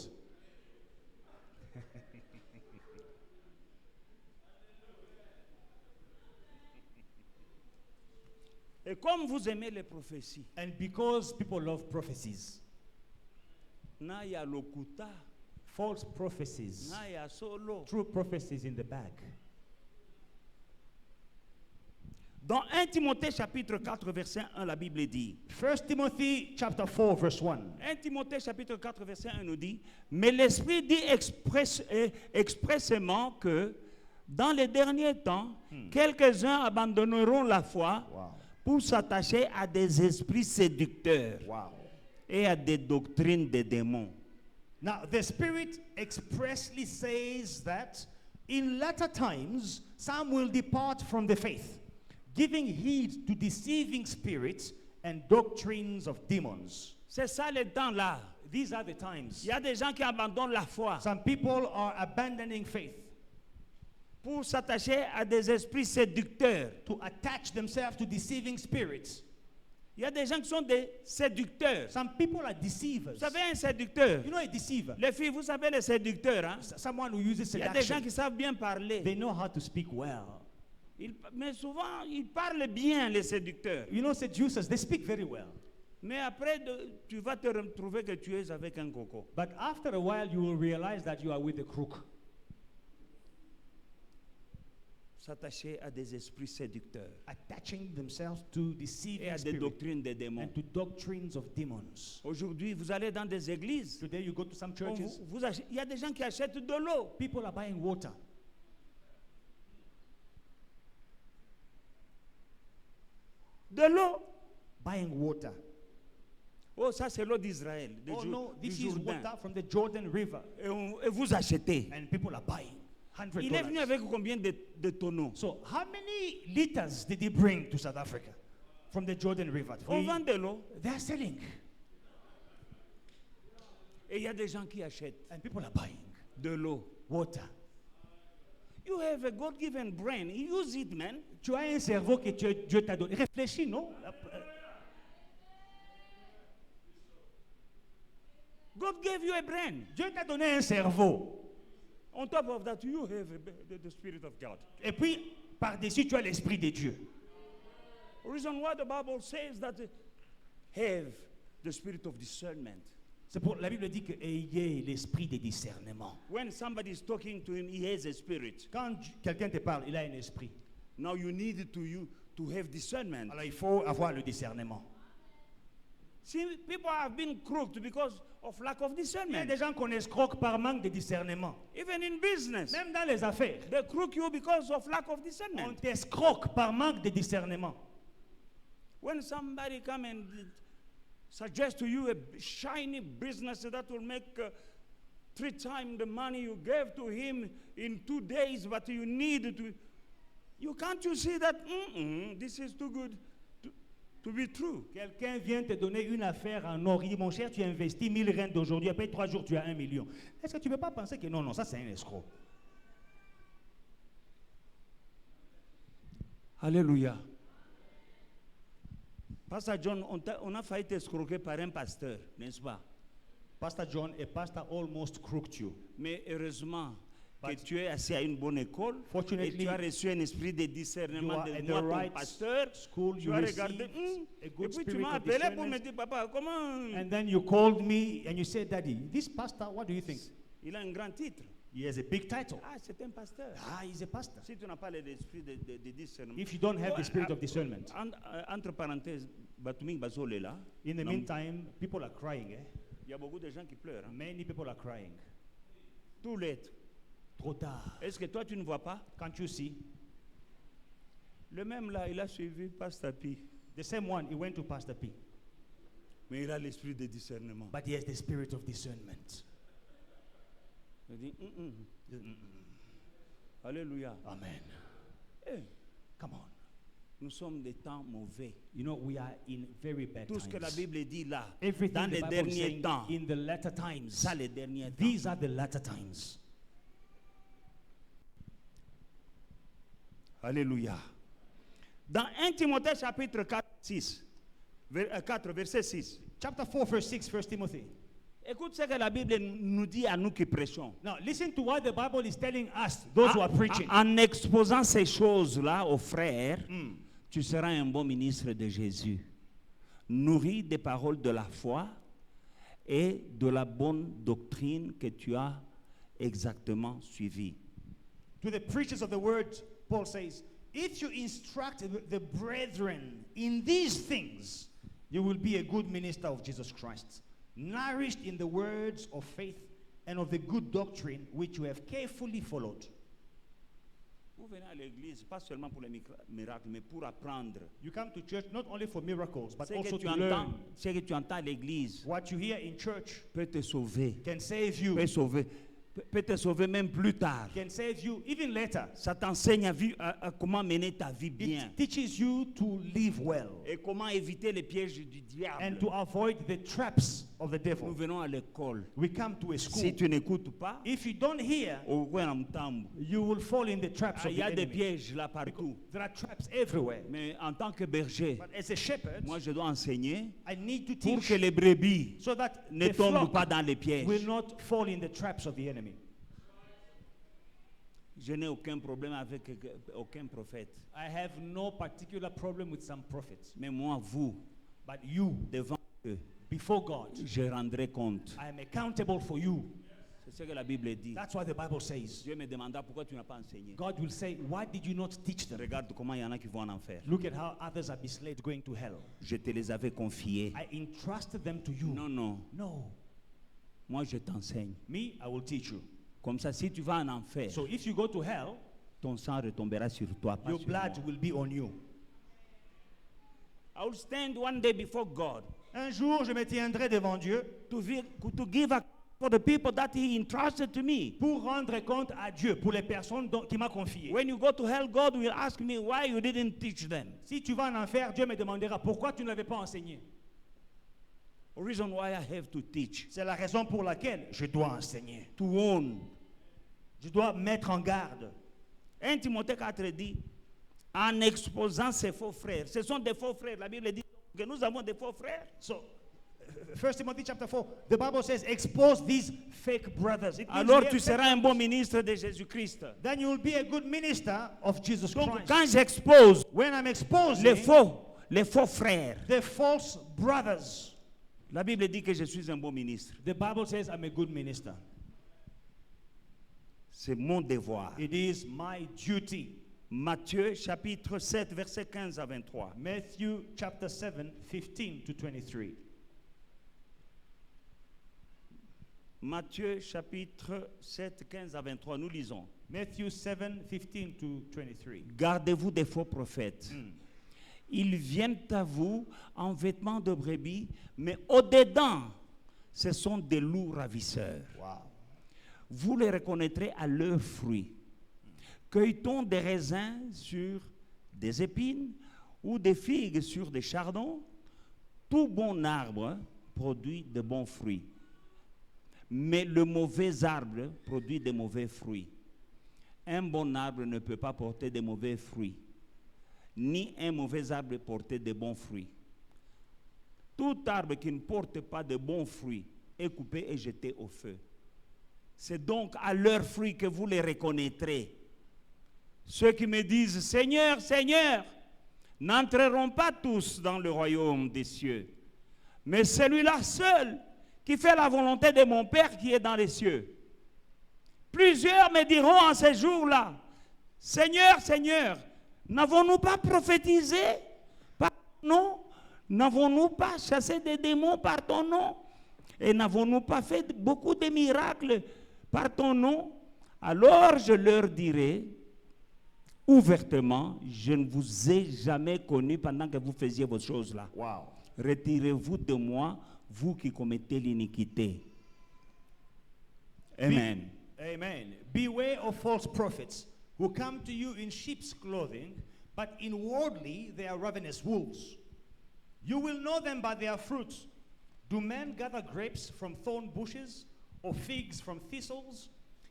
Et comme vous aimez les prophéties, And because people love prophecies, na ya lokuta, false prophecies, na ya solo. true prophecies in the bag. Dans 1 Timothée chapitre 4 verset 1, la Bible dit, 1 Timothy chapter 4 verse 1. 1 Timothée chapitre 4 verset 1 nous dit, mais l'Esprit dit expressément que dans les derniers temps, quelques-uns abandonneront la foi Wow. pour s'attacher à des esprits séducteurs Wow. et à des doctrines des démons. Now, the Spirit expressly says that in latter times, some will depart from the faith, giving heed to deceiving spirits and doctrines of demons. C'est ça les temps-là. These are the times. Il y a des gens qui abandonnent la foi Some people are abandoning faith pour s'attacher à des esprits séducteurs. to attach themselves to deceiving spirits. Il y a des gens qui sont des séducteurs. Some people are deceivers. Vous savez un séducteur? You know a deceiver? Les filles, vous savez les séducteurs, hein? Someone who uses Il y a des gens seduction. qui savent bien parler. They know how to speak well. Mais souvent, ils parlent bien, les séducteurs. You know, seducers, they speak very well. Mais après, tu vas te retrouver que tu es avec un coco. But after a while, you will realize that you are with a crook. S'attacher à des esprits séducteurs Attaching themselves to et deceiving à des spirits doctrines des démons. and to doctrines of demons. Aujourd'hui, vous allez dans des églises. Today you go to some on churches, il y a des gens qui achètent de l'eau. people are buying water. De l'eau. Buying water. Oh, ça c'est l'eau d'Israël, Oh no, du this is Jourdain. water from the Jordan River. Et vous achetez. And people are buying. Il est venu $100. avec combien de tonneaux? So how many liters did he bring to South Africa from the Jordan River? On vend de l'eau They are selling. et il y a des gens qui achètent And people are buying de l'eau. water. You have a God-given brain. Use it, man. Tu as un cerveau que Dieu t'a donné. Réfléchis, non? God gave you a brain. Dieu t'a donné un cerveau. On top of that, you have the Spirit of God. Et puis, par-dessus, tu as l'Esprit de Dieu. Reason why the Bible says that have the spirit of discernment. C'est pour la Bible dit que ayez l'esprit de discernement. When somebody is talking to him, he has a spirit. Quand quelqu'un te parle, il a un esprit. Now you need to have discernment. Alors il faut avoir le discernement. See, people have been crooked because of lack of Il y a discernment. des gens qu'on escroque par manque de discernement. Even in business, Même dans les affaires, they crook you because of lack of on discernment. t'escroque par manque de discernement. When somebody come and suggest to you a shiny business that will make 3 times the money you gave to him in 2 days, but you need to, you see that this is too good to be true. Quelqu'un vient te donner une affaire en or. Il dit, mon cher, tu as investi 1000 rentes d'aujourd'hui. Après 3 jours, tu as 1 million. Est-ce que tu ne peux pas penser que non, ça c'est un escroc? Alléluia. Pasteur John, on a failli t'escroquer par un pasteur, n'est-ce pas? Pastor John, a pastor almost crooked you. Mais heureusement que But tu es assis à une bonne école et fortunately, tu as reçu un esprit de you discernement are de at moi, the ton right pasteur. school, Tu you as received regardé, a et good puis tu spirit m'as of appelé pour me discernment. dire, papa, comment? And then you called me and you said, Daddy, this pastor, what do you think? Il a un grand titre. He has a big title. Ah, c'est un pasteur. Ah, he's a pastor. Si tu n'as pas l'esprit de discernement. If you don't have the spirit of discernment. Entre parenthèses, Batuming Bazole là, In the non, meantime, people are crying. Eh? il y a beaucoup de gens qui pleurent. Hein. Many people are crying. Tout l'être. Trop tard. Est-ce que toi tu ne vois pas? Can't you see? Le même là, il a suivi Pasteur Pi. The same one, he went to Pastor P. Mais il a l'esprit de discernement. but he has the spirit of discernment. Il dit, Alléluia. Amen. Eh, Come on. nous sommes des temps mauvais. You know, we are in very bad Tout ce que la times. Bible dit là, Everything dans the les Bible is derniers saying temps, in the latter times. ça les derniers temps. These are the latter times. Alléluia. Dans 1 Timothée chapitre 4, verset 6. Chapter 4, verse 6, 1 Timothy. Écoute ce que la Bible nous dit à nous qui prêchons. Now, listen to what the Bible is telling us, those who are preaching. En exposant ces choses-là aux frères, tu seras un bon ministre de Jésus, nourri des paroles de la foi et de la bonne doctrine que tu as exactement suivie. To the preachers of the word, Paul says, if you instruct the brethren in these things, you will be a good minister of Jesus Christ, nourished in the words of faith and of the good doctrine which you have carefully followed. Vous venez à l'église, pas seulement pour les miracles, mais pour apprendre. You come to church not only for miracles, but Ce also que to learn. ce que tu entends à l'église What you hear in church peut te sauver, can save you, peut te sauver même plus tard. can save you even later. Ça t'enseigne à comment mener ta vie bien It teaches you to live well et comment éviter les pièges du diable. and to avoid the traps of the Nous devil. venons à l'école. We come to a school. Si tu n'écoutes pas, If you don't hear, il you will fall in the traps of y the a des enemy. pièges là partout. There are traps everywhere. Mais en tant que berger, But as a shepherd, moi je dois enseigner I need to pour teach que les brebis so that ne the tombent flock pas dans les pièges. will not fall in the traps of the enemy. Je n'ai aucun problème avec aucun prophète. I have no particular problem with some prophets. Mais moi, vous, But you, devant eux, before God, je rendrai compte. I am accountable for you. C'est ce que la Bible dit. That's what the Bible says. Dieu me demanda pourquoi tu n'as pas enseigné. God will say, why did you not teach them? Regarde comment il y en a qui vont en enfer. Look at how others are misled going to hell. Je te les avais confiés. I entrusted them to you. Non, non. No. Moi, je t'enseigne. Me, I will teach you. Comme ça, si tu vas en enfer, So if you go to hell, ton sang retombera sur toi, pas your sur blood moi. will be on you. I will stand one day before God Un jour, je me tiendrai devant Dieu to give account for the people that He entrusted to me. pour rendre compte à Dieu, pour les personnes qui m'a confié. When you go to hell, God will ask me why you didn't teach them. Si tu vas en enfer, Dieu me demandera pourquoi tu ne l'avais pas enseigné. The reason why I have to teach, C'est la raison pour laquelle je dois enseigner. to warn. Je dois mettre en garde. 1 Timothée 4 dit, en exposant ses faux frères. Ce sont des faux frères. La Bible dit que nous avons des faux frères. So, 1 Timothy chapter 4, the Bible says, expose these fake brothers. It means Alors we tu have seras fake un bon brothers. ministre de Jésus-Christ. Then you will be a good minister of Jesus Donc Christ. quand j'expose When I'm exposing les faux frères, the false brothers, la Bible dit que je suis un bon ministre. the Bible says I'm a good minister. C'est mon devoir. It is my duty. Matthieu chapitre 7 verset 15 à 23. Matthew chapter 7, 15 to 23. Matthieu chapitre 7 15 à 23, nous lisons. Matthew 7, 15 to 23. Gardez-vous des faux prophètes. Ils viennent à vous en vêtements de brebis, mais au-dedans, ce sont des loups ravisseurs. Wow. Vous les reconnaîtrez à leurs fruits. Cueille-t-on des raisins sur des épines ou des figues sur des chardons? Tout bon arbre produit de bons fruits, mais le mauvais arbre produit de mauvais fruits. Un bon arbre ne peut pas porter de mauvais fruits, ni un mauvais arbre porter de bons fruits. Tout arbre qui ne porte pas de bons fruits est coupé et jeté au feu. C'est donc à leurs fruits que vous les reconnaîtrez. Ceux qui me disent « Seigneur, Seigneur » n'entreront pas tous dans le royaume des cieux, mais celui-là seul qui fait la volonté de mon Père qui est dans les cieux. Plusieurs me diront en ces jours-là « Seigneur, Seigneur, n'avons-nous pas prophétisé par ton nom? N'avons-nous pas chassé des démons par ton nom? Et n'avons-nous pas fait beaucoup de miracles par ton nom? Alors je leur dirai ouvertement, je ne vous ai jamais connu pendant que vous faisiez vos choses-là. Wow. retirez-vous de moi, vous qui commettez l'iniquité. Amen. Amen. Beware of false prophets who come to you in sheep's clothing, but inwardly they are ravenous wolves. You will know them by their fruits. Do men gather grapes from thorn bushes or figs from thistles?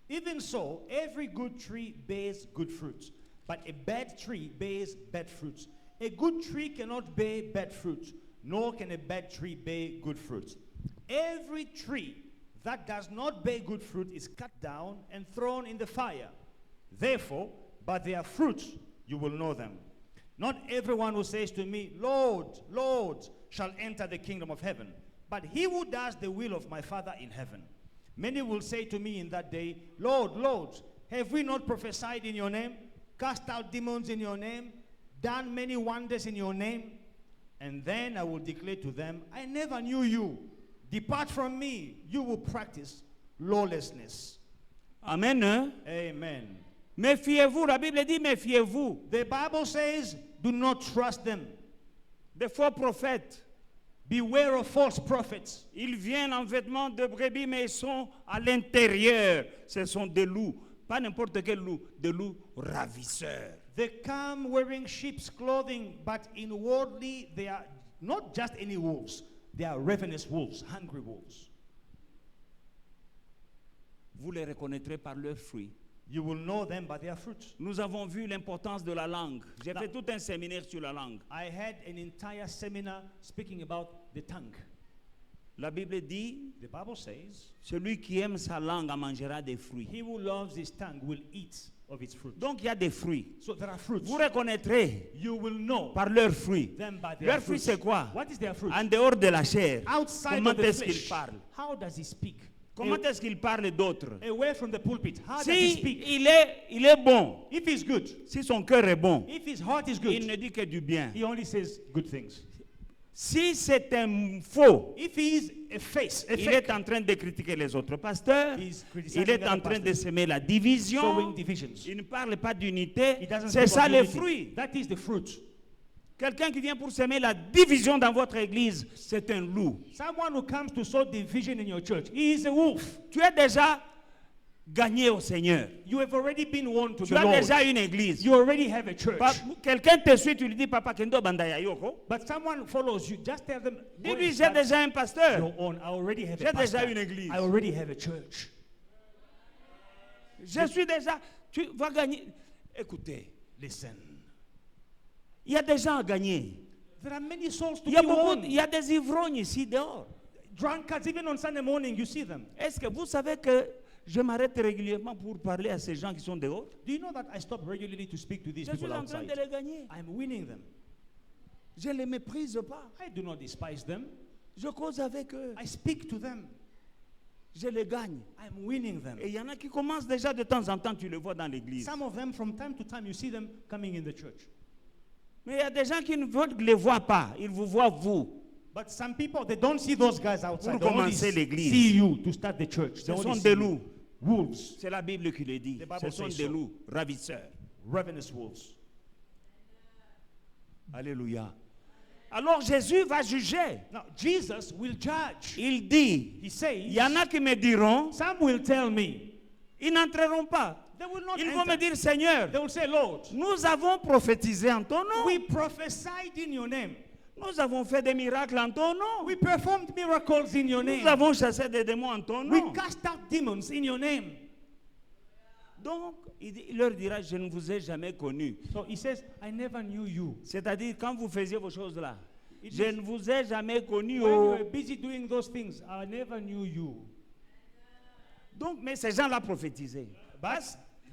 Even so, every good tree bears good fruits, but a bad tree bears bad fruits. A good tree cannot bear bad fruit, nor can a bad tree bear good fruit. Every tree that does not bear good fruit is cut down and thrown in the fire. Therefore, by their fruits you will know them. Not everyone who says to me, Lord, Lord, shall enter the kingdom of heaven, but he who does the will of my Father in heaven. Many will say to me in that day, Lord, Lord, have we not prophesied in your name, cast out demons in your name, done many wonders in your name? And then I will declare to them, I never knew you. Depart from me, you will practice lawlessness. Amen. Hein? Amen. Méfiez-vous, la Bible dit méfiez-vous The Bible says, do not trust them. des faux prophètes. Beware of false prophets. Ils viennent en vêtements de brebis, mais ils sont à l'intérieur. Ce sont des loups. Pas n'importe quel loup, des loups ravisseurs. They come wearing sheep's clothing, but inwardly they are not just any wolves. They are ravenous wolves, hungry wolves. Vous les reconnaîtrez par leurs fruits. You will know them by their fruits. Nous avons vu l'importance de la langue. J'ai fait tout un séminaire sur la langue. I had an entire seminar speaking about the tongue. La Bible dit, The Bible says, celui qui aime sa langue en mangera des fruits. he who loves his tongue will eat of its fruit. Donc il y a des fruits. So there are fruits. Vous reconnaîtrez You will know par leurs fruits. them by their Leurs fruits, fruits. c'est quoi? What is their fruit? En dehors de la chair. Outside Comment of the est-ce qu'il flesh. parle? How does he speak? Comment est-ce qu'il parle d'autres? Away from the pulpit. How does he Si speak? il est bon, If he's good, si son cœur est bon, if his heart is il ne good, dit que du bien. he only says good things. Si c'est un faux, If he is a face, a il fake, est en train de critiquer les autres pasteurs, he's criticizing il est en other train de pastors, semer la sowing division, divisions. il ne parle pas d'unité, He doesn't c'est speak ça of les unity. fruits. That is the fruit. Quelqu'un qui vient pour semer la division dans votre église, c'est un loup. Someone who comes to sow division in your church, he is a wolf. Tu es déjà gagné au Seigneur. You have already been won to Tu the as Lord. déjà une église. You already have a church. Quelqu'un te suit, tu lui dis, Papa Kendo Bandaya Yoko. But someone follows you. Just tell them, go Dis-lui, and j'ai start déjà un pasteur. your own. I already have J'ai a déjà pastor. une église. I already have a church. Je suis déjà. Tu vas gagner. Écoutez, Listen. il y a des gens à gagner. There are many souls to Il y a be beaucoup, won. il y a des ivrognes ici dehors. Drunkards, even on Sunday morning, you see them. Est-ce que vous savez que je m'arrête régulièrement pour parler à ces gens qui sont dehors? Do you know that I stop regularly to speak to these Je suis people en train outside? de les gagner. I'm winning them. Je ne les méprise pas. I do not despise them. Je cause avec eux. I speak to them. Je les gagne. I'm winning them. Et il y en a qui commencent déjà de temps en temps, tu le vois dans l'église. Some of them, from time to time, you see them coming in the church. Mais il y a des gens qui ne les voient pas. Ils vous voient vous. But some people, they don't see those guys outside. Pour They only commencer l'église. see you to start the church. Ce They only sont see des you. loups. Wolves. C'est la Bible qui le dit. The Bible Ce sont says des so. loups ravisseurs. Ravenous wolves. Alléluia. Alors Jésus va juger. Now, Jesus will judge. Il dit, He says, il y en a qui me diront, some will tell me, ils n'entreront pas. they will not Ils vont me enter. dire, Seigneur, They will say, Lord, nous avons prophétisé en ton nom. we prophesied in your name. Nous avons fait des miracles en ton nom. We performed miracles in your name. Nous avons chassé des démons en ton We nom. cast out demons in your name. Donc, il leur dira, je ne vous ai jamais connu. So he says, I never knew you. C'est-à-dire, quand vous faisiez vos choses là, It je is- ne vous ai jamais connu. When you Oh. were busy doing those things, I never knew you. Donc, mais ces gens-là prophétisaient. But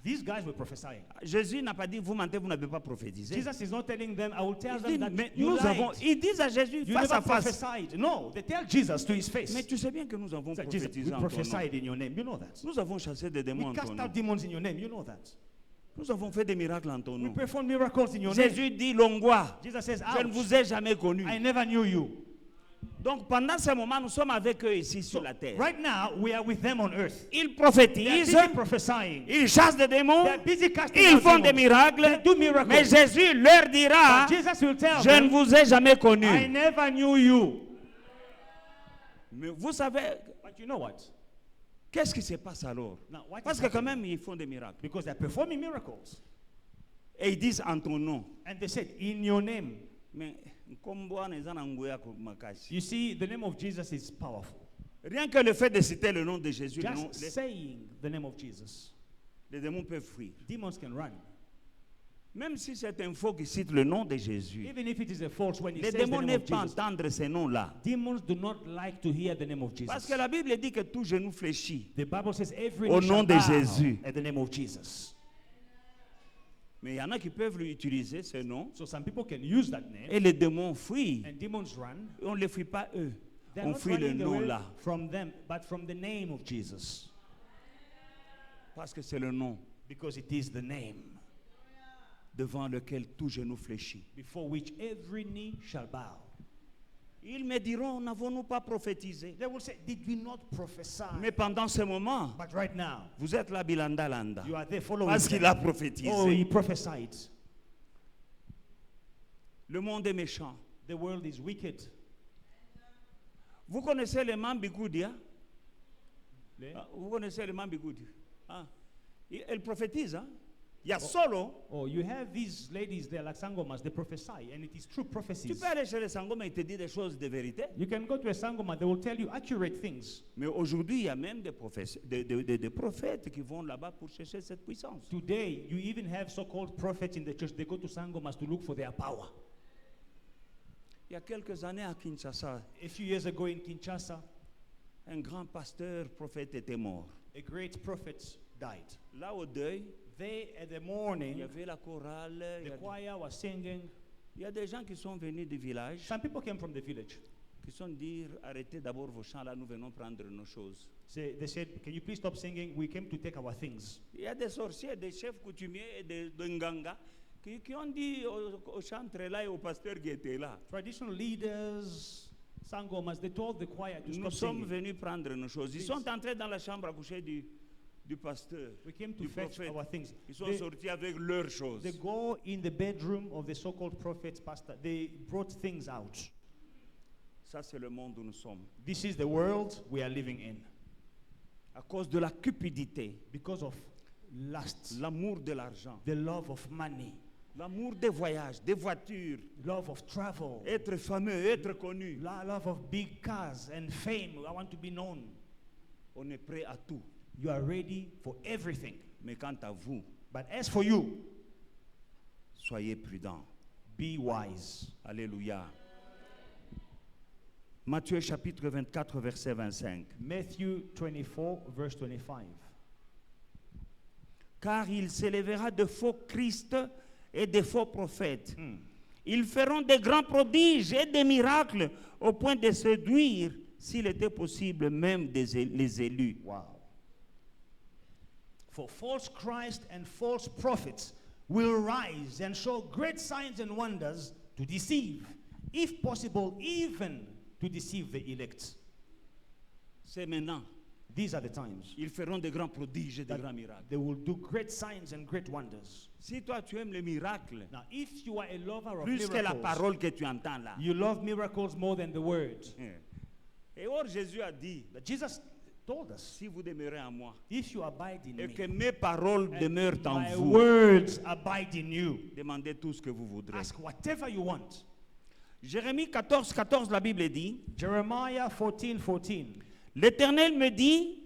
these guys were prophesying. Jésus n'a pas dit, vous mentez, vous n'avez pas prophétisé. Jesus is not telling them, I will tell Il dit, them that mais you nous lied. avons, ils disent à Jésus You face never à face. prophesied. No, they tell Jesus to his face. Mais tu sais bien que nous avons Say, Jesus, we prophétisé en ton nom. prophesied in your name. You know that. Nous avons chassé des démons We en cast ton nom. out demons in your name. You know that. Nous avons fait des miracles en ton We nom. performed miracles in your name. Jésus dit, Longwa, Jesus says, je ne ouch, vous ai jamais connu. I never knew you. Donc pendant ce moment, nous sommes avec eux ici sur So, la terre. right now, we are with them on earth. Ils They are prophétisent, busy prophesying. ils chassent des démons, They are busy casting ils out font des demons. miracles. They do miracles. Mais Jésus leur dira, But Jesus will tell je ne them, vous ai jamais I connu. never knew you. Mais vous savez, But you know what? qu'est-ce qui se passe alors? Now, what Parce is que quand happening? même, ils font des miracles. Because they're performing miracles. Et ils disent en ton nom. And they said, in your name. Mais comme Bwana eza na nguya ko makasi. You see, the name of Jesus is powerful. Rien que le fait de citer le nom de Jésus, Just saying the name of Jesus, les démons peuvent fuir. demons can run. Même si c'est un faux qui cite le nom de Jésus, Even if it is a false when he les says the démons name n'aiment of pas Jesus. entendre ces noms-là. Demons do not like to hear the name of Jesus. Parce que la Bible dit que tout genou fléchit. The Bible says every Au knee nom shall de bow Jésus. at the name of Jesus. Mais il y en a qui peuvent utiliser ce nom So some people can use that name et les démons fuient. and demons run. On ne les fuit pas eux. They're On not fuit le running nom away là. from them, but from the name of Jesus. Parce que c'est le nom Because it is the name devant lequel tout genou fléchit. before which every knee shall bow. Ils me diront, n'avons-nous pas prophétisé? They will say, did we not prophesy? Mais pendant ce moment, But right now, vous êtes là, Bilanda Landa. you are there following Parce qu'il them. a prophétisé. Oh, he prophesied. Le monde est méchant. The world is wicked. Vous connaissez les Mambigoudia? Les- Vous connaissez les Mambigoudia? Ah. Elles prophétisent. Hein? Il y a solo. Oh, you have these ladies there like Sangomas, they prophesy, and it is true Tu prophecies. peux aller chez les Sangoma et te dire des choses de vérité. You can go to a Sangoma, they will tell you accurate things. Mais aujourd'hui, il y a même des prophètes qui vont là-bas pour chercher cette puissance. Today, you even have so-called prophets in the church. They go to Sangomas to look for their power. Il y a quelques années à Kinshasa, A few years ago in Kinshasa, un grand pasteur prophète était mort. a great prophet died. Là, au deuil, They, at the il y morning, avait la chorale. the choir was singing. Il y a des gens qui sont venus du village, Some people came from the village. qui sont dire, arrêtez d'abord vos chants, là, nous venons prendre nos choses. They said, can you please stop singing? We came to take our things. Il y a des sorciers, des chefs coutumiers et de Nganga qui ont dit au chantre là et au pasteur qui était là, Traditional leaders, Sangomas, they told the choir to nous stop sommes singing. venus prendre nos choses. Ils sont entrés dans la chambre à coucher du pasteur, We came to du fetch prophète. our things. Ils sont They, sortis avec leurs choses. they go in the bedroom of the so-called prophet's pastor. They brought things out. Ça, c'est le monde où nous sommes. This is the world we are living in. À cause de la cupidité, Because of lust, l'amour de l'argent, the love of money, l'amour des voyages, des voitures, love of travel, être fameux, être connu. love of big cars and fame. I want to be known. On est prêt à tout. You are ready for everything. Mais quant à vous, But as for you, soyez prudents. be wise. Alléluia. Matthieu chapitre 24, verset 25. Matthew 24, verse 25. Car il s'élèvera de faux Christ et de faux prophètes. Hmm. Ils feront des grands prodiges et des miracles au point de séduire, s'il était possible, même les élus. Wow. For false Christ and false prophets will rise and show great signs and wonders to deceive, if possible, even to deceive the elect. C'est maintenant. These are the times Ils feront des grands prodiges et des that grands miracles. they will do great signs and great wonders. Si toi tu aimes les miracles, Now, if you are a lover of plus que la miracles, parole que tu entends là. you love miracles more than the word. Et or Jésus a dit, But Jesus told us, si vous demeurez en moi if you abide in et me, que mes paroles and demeurent en my vous, words abide in you, demandez tout ce que vous voudrez. ask whatever you want. Jérémie 14, 14, la Bible dit, Jeremiah 14, 14. l'Éternel me dit,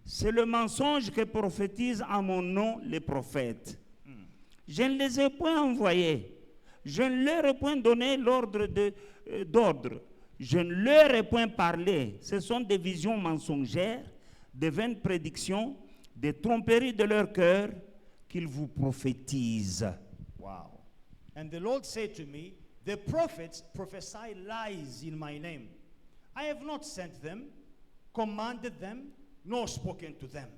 c'est le mensonge que prophétisent en mon nom les prophètes. Je ne les ai point envoyés. Je ne leur ai point donné d'ordre. Je ne leur ai point parlé. Ce sont des visions mensongères, des vaines prédictions, des tromperies de leur cœur qu'ils vous prophétisent. Wow. And the Lord said to me, the prophets prophesy lies in my name. I have not sent them, commanded them, nor spoken to them.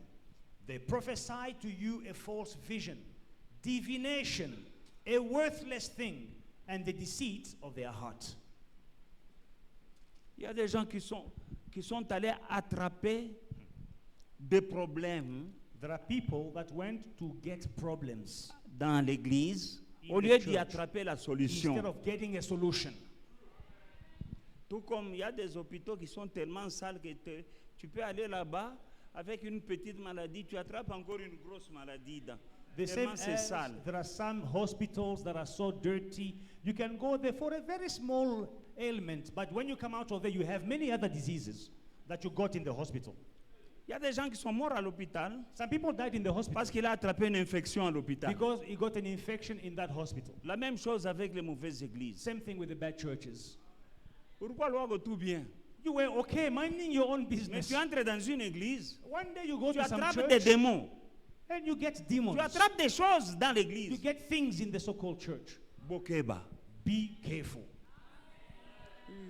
They prophesy to you a false vision, divination, a worthless thing, and the deceit of their heart. Il y a des gens qui sont allés attraper des problèmes There are people that went to get problems dans l'église In au the lieu d'y church, attraper la solution. instead of getting a solution. Tout comme il y a des hôpitaux qui sont tellement sales que tu peux aller là-bas avec une petite maladie, tu attrapes encore une grosse maladie. The same Tellement c'est as sale. there are some hospitals that are so dirty. You can go there for a very small ailment, but when you come out of there, you have many other diseases that you got in the hospital. Il y a des gens qui sont morts à l'hôpital Some people died in the hospital parce qu'il a attrapé une infection à l'hôpital. because he got an infection in that hospital. La même chose avec les mauvaises églises. Same thing with the bad churches. Pourquoi l'on va tout bien? You were okay minding your own Mais business. tu entres dans une église, One day you go tu to some attrapes des church démons, and you get demons. tu attrapes des choses dans You l'église. get things in the so-called church. Bokeba. Be careful.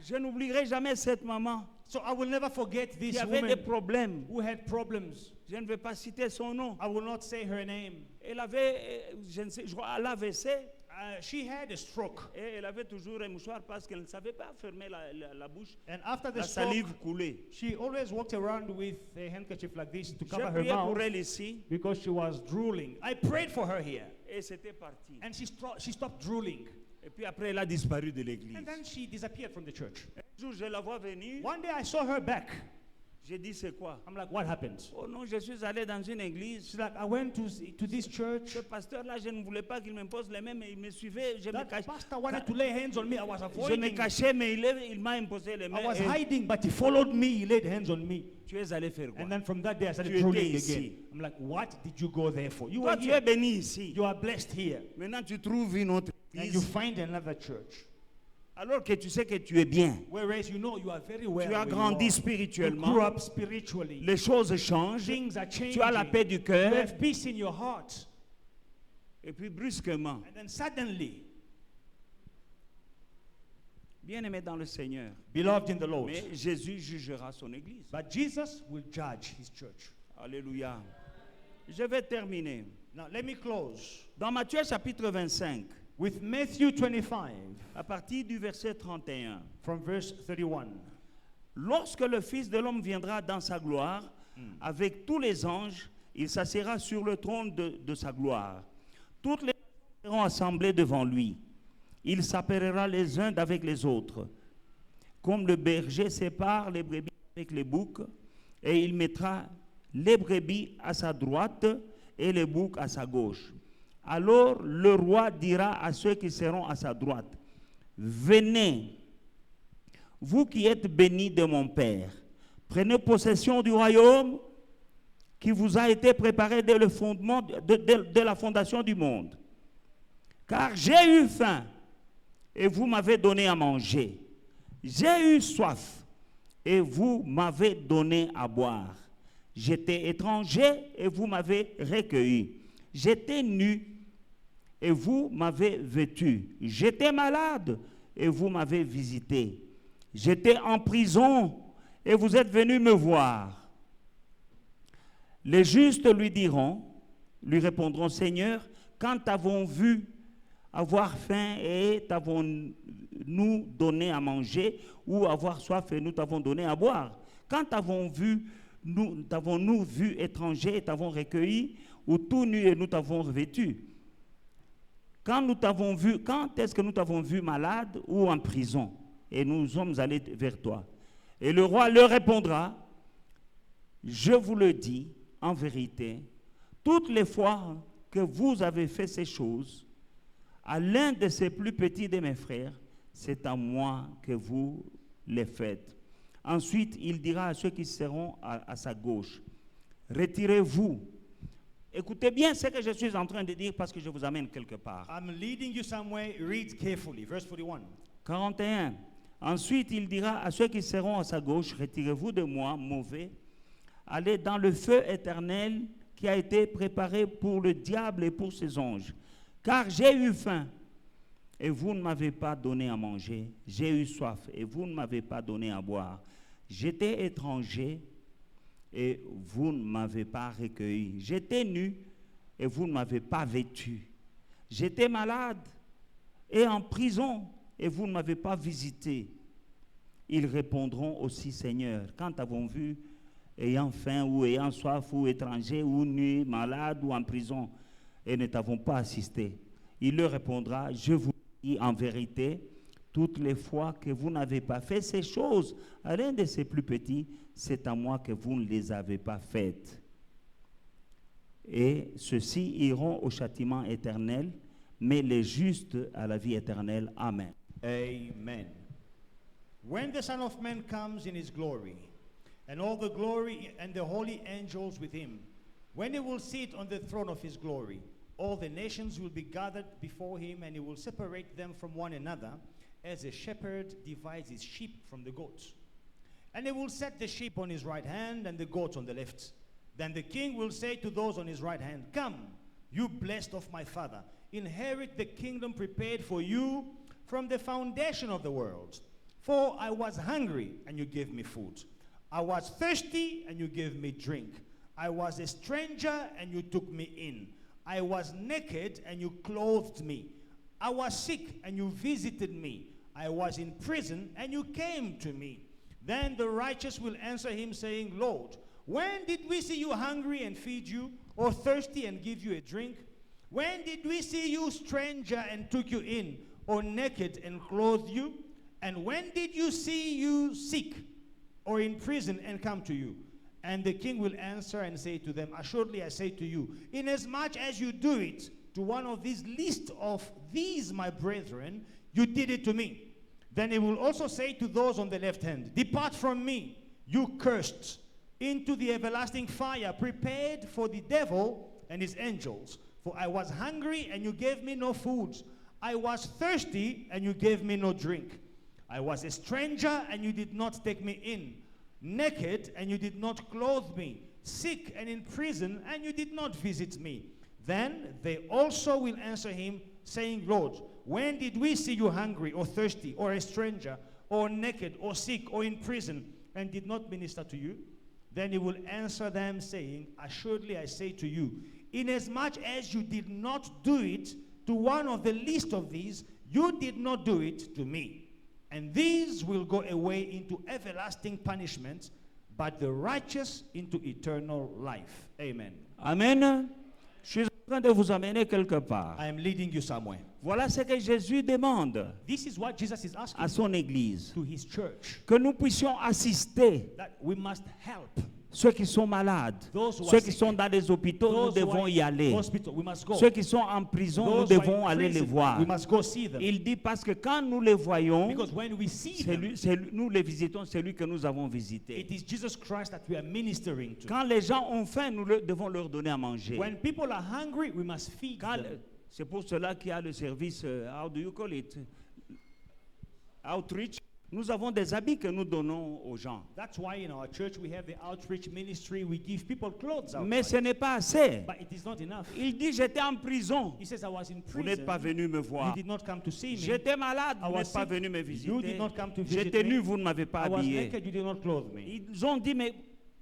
Je n'oublierai jamais cette maman So I will never forget qui this avait des woman problèmes. who had problems. Je ne vais pas citer son nom. I will not say her name. Elle avait, je ne sais, je crois, à l'AVC. She had a stroke. Et elle avait toujours un mouchoir parce qu'elle ne savait pas fermer la bouche. And after the La stroke, salive coulait. she always walked around with a handkerchief like this to J'ai cover her prié pour mouth elle ici because she was drooling. I prayed for her here. et c'était parti. And she stopped drooling. Et puis après, elle a disparu de l'église. And then she disappeared from the church. Un jour, je la vois venir. One day I saw her back. J'ai dit, c'est quoi? I'm like, what happened? Oh non, je suis allé dans une église. She's like, I went to this church. Ce pasteur-là, je ne voulais pas qu'il m'impose les mains, mais il me suivait. Je me That cachais, pastor wanted to lay hands on me. I was je me avoiding. cachais, mais il m'a imposé les I mains. was Et hiding, but he followed me. He laid hands on me. tu es allé faire quoi? And then from that day, I started Tu étais drooling ici. again. I'm like, what did you go there for? You Toi, were tu es here. béni ici. You are blessed here. Maintenant, tu trouves une autre And you église. find another church. Alors que tu sais que tu es bien. Whereas you know you are very well. Tu as where you grandi are. You spirituellement. grew up spiritually. Les choses changent. Things are changing. Tu as la paix du You cœur. have peace in your heart. Et puis brusquement, And then suddenly, bien-aimé dans le Seigneur, beloved in the Lord, mais Jésus jugera son église. but Jesus will judge his church. Alléluia. Je vais terminer. Now let me close Dans Matthieu chapitre 25, with Matthew 25 à partir du verset 31. from verse 31. Lorsque le Fils de l'homme viendra dans sa gloire, avec tous les anges, il s'assiera sur le trône de sa gloire. Toutes les nations seront assemblées devant lui. Il s'appellera les uns d'avec les autres. Comme le berger sépare les brebis avec les boucs, et il mettra les brebis à sa droite et les boucs à sa gauche. Alors le roi dira à ceux qui seront à sa droite, venez, vous qui êtes bénis de mon Père, prenez possession du royaume qui vous a été préparé dès le fondement de la fondation du monde. Car j'ai eu faim et vous m'avez donné à manger. J'ai eu soif et vous m'avez donné à boire. J'étais étranger et vous m'avez recueilli. J'étais nu et vous m'avez vêtu. J'étais malade et vous m'avez visité. J'étais en prison et vous êtes venus me voir. Les justes lui répondront, Seigneur, quand t'avons vu avoir faim et t'avons-nous donné à manger, ou avoir soif et nous t'avons donné à boire? Quand t'avons-nous vu étranger et t'avons recueilli, ou tout nu et nous t'avons revêtu? Quand est-ce que nous t'avons vu malade ou en prison et nous sommes allés vers toi? Et le roi leur répondra, je vous le dis en vérité, toutes les fois que vous avez fait ces choses à l'un de ces plus petits de mes frères, c'est à moi que vous les faites. Ensuite, il dira à ceux qui seront à sa gauche, retirez-vous. Écoutez bien ce que je suis en train de dire parce que je vous amène quelque part. I'm leading you somewhere. Read carefully. Verse 41. 41. Ensuite, il dira à ceux qui seront à sa gauche, retirez-vous de moi, mauvais, allez dans le feu éternel qui a été préparé pour le diable et pour ses anges. Car j'ai eu faim et vous ne m'avez pas donné à manger. J'ai eu soif et vous ne m'avez pas donné à boire. J'étais étranger et vous ne m'avez pas recueilli. J'étais nu et vous ne m'avez pas vêtu. J'étais malade et en prison et vous ne m'avez pas visité. Ils répondront aussi, Seigneur, quand avons vu, ayant faim ou ayant soif ou étranger ou nu, malade ou en prison, et ne t'avons pas assisté? Il leur répondra, je vous dis en vérité, toutes les fois que vous n'avez pas fait ces choses à l'un de ces plus petits, c'est à moi que vous ne les avez pas faites. Et ceux-ci iront au châtiment éternel, mais les justes à la vie éternelle. Amen. Amen. When the Son of Man comes in his glory, and all the glory and the holy angels with him, when he will sit on the throne of his glory, all the nations will be gathered before him, and he will separate them from one another, as a shepherd divides his sheep from the goats. And he will set the sheep on his right hand and the goats on the left. Then the king will say to those on his right hand, come, you blessed of my Father, inherit the kingdom prepared for you from the foundation of the world. For I was hungry, and you gave me food. I was thirsty, and you gave me drink. I was a stranger, and you took me in. I was naked, and you clothed me. I was sick, and you visited me. I was in prison, and you came to me. Then the righteous will answer him, saying, Lord, when did we see you hungry and feed you, or thirsty and give you a drink? When did we see you stranger and took you in, or naked and clothed you? And when did you see you sick or in prison and come to you? And the king will answer and say to them, assuredly I say to you, inasmuch as you do it to one of these least of these my brethren, you did it to me. Then he will also say to those on the left hand, depart from me, you cursed, into the everlasting fire prepared for the devil and his angels. For I was hungry, and you gave me no food. I was thirsty, and you gave me no drink. I was a stranger, and you did not take me in. Naked, and you did not clothe me. Sick and in prison, and you did not visit me. Then they also will answer him, saying, Lord, when did we see you hungry or thirsty or a stranger or naked or sick or in prison and did not minister to you? Then he will answer them, saying, assuredly I say to you, inasmuch as you did not do it to one of the least of these, you did not do it to me. And these will go away into everlasting punishment, but the righteous into eternal life. Amen. Amen. Je suis en train de vous amener quelque part. I am leading you somewhere. Voilà ce que Jésus demande This is what Jesus is asking à son Église. to his church, Que nous puissions assister that we must help ceux qui sont malades, those who ceux are qui sick, sont dans les hôpitaux, nous those who devons are y in aller. hospital, we must go. Ceux qui sont en prison, nous Those who are devons in aller les prison, voir. we must go see them. Il dit parce que quand nous les voyons, Because when we see them, nous les visitons, c'est lui que nous avons visité. it is Jesus Christ that we are ministering to. Quand les gens ont faim, nous devons leur donner à manger. When people are hungry, we must feed Quand them. c'est pour cela qu'il y a le service, how do you call it? Outreach. Nous avons des habits que nous donnons aux gens. That's why in our church we have the outreach ministry. We give people clothes Mais ce outside. n'est pas assez. But it is not enough. Il dit, j'étais en prison. He says, I was in Vous n'êtes pas prison. venu me You voir. did not come to see me. J'étais malade, I vous was n'êtes pas sick. venu me You visiter. did not come to visit J'étais me. nu, vous ne m'avez pas I was habillé. naked, you did not clothe me. Ils ont dit, mais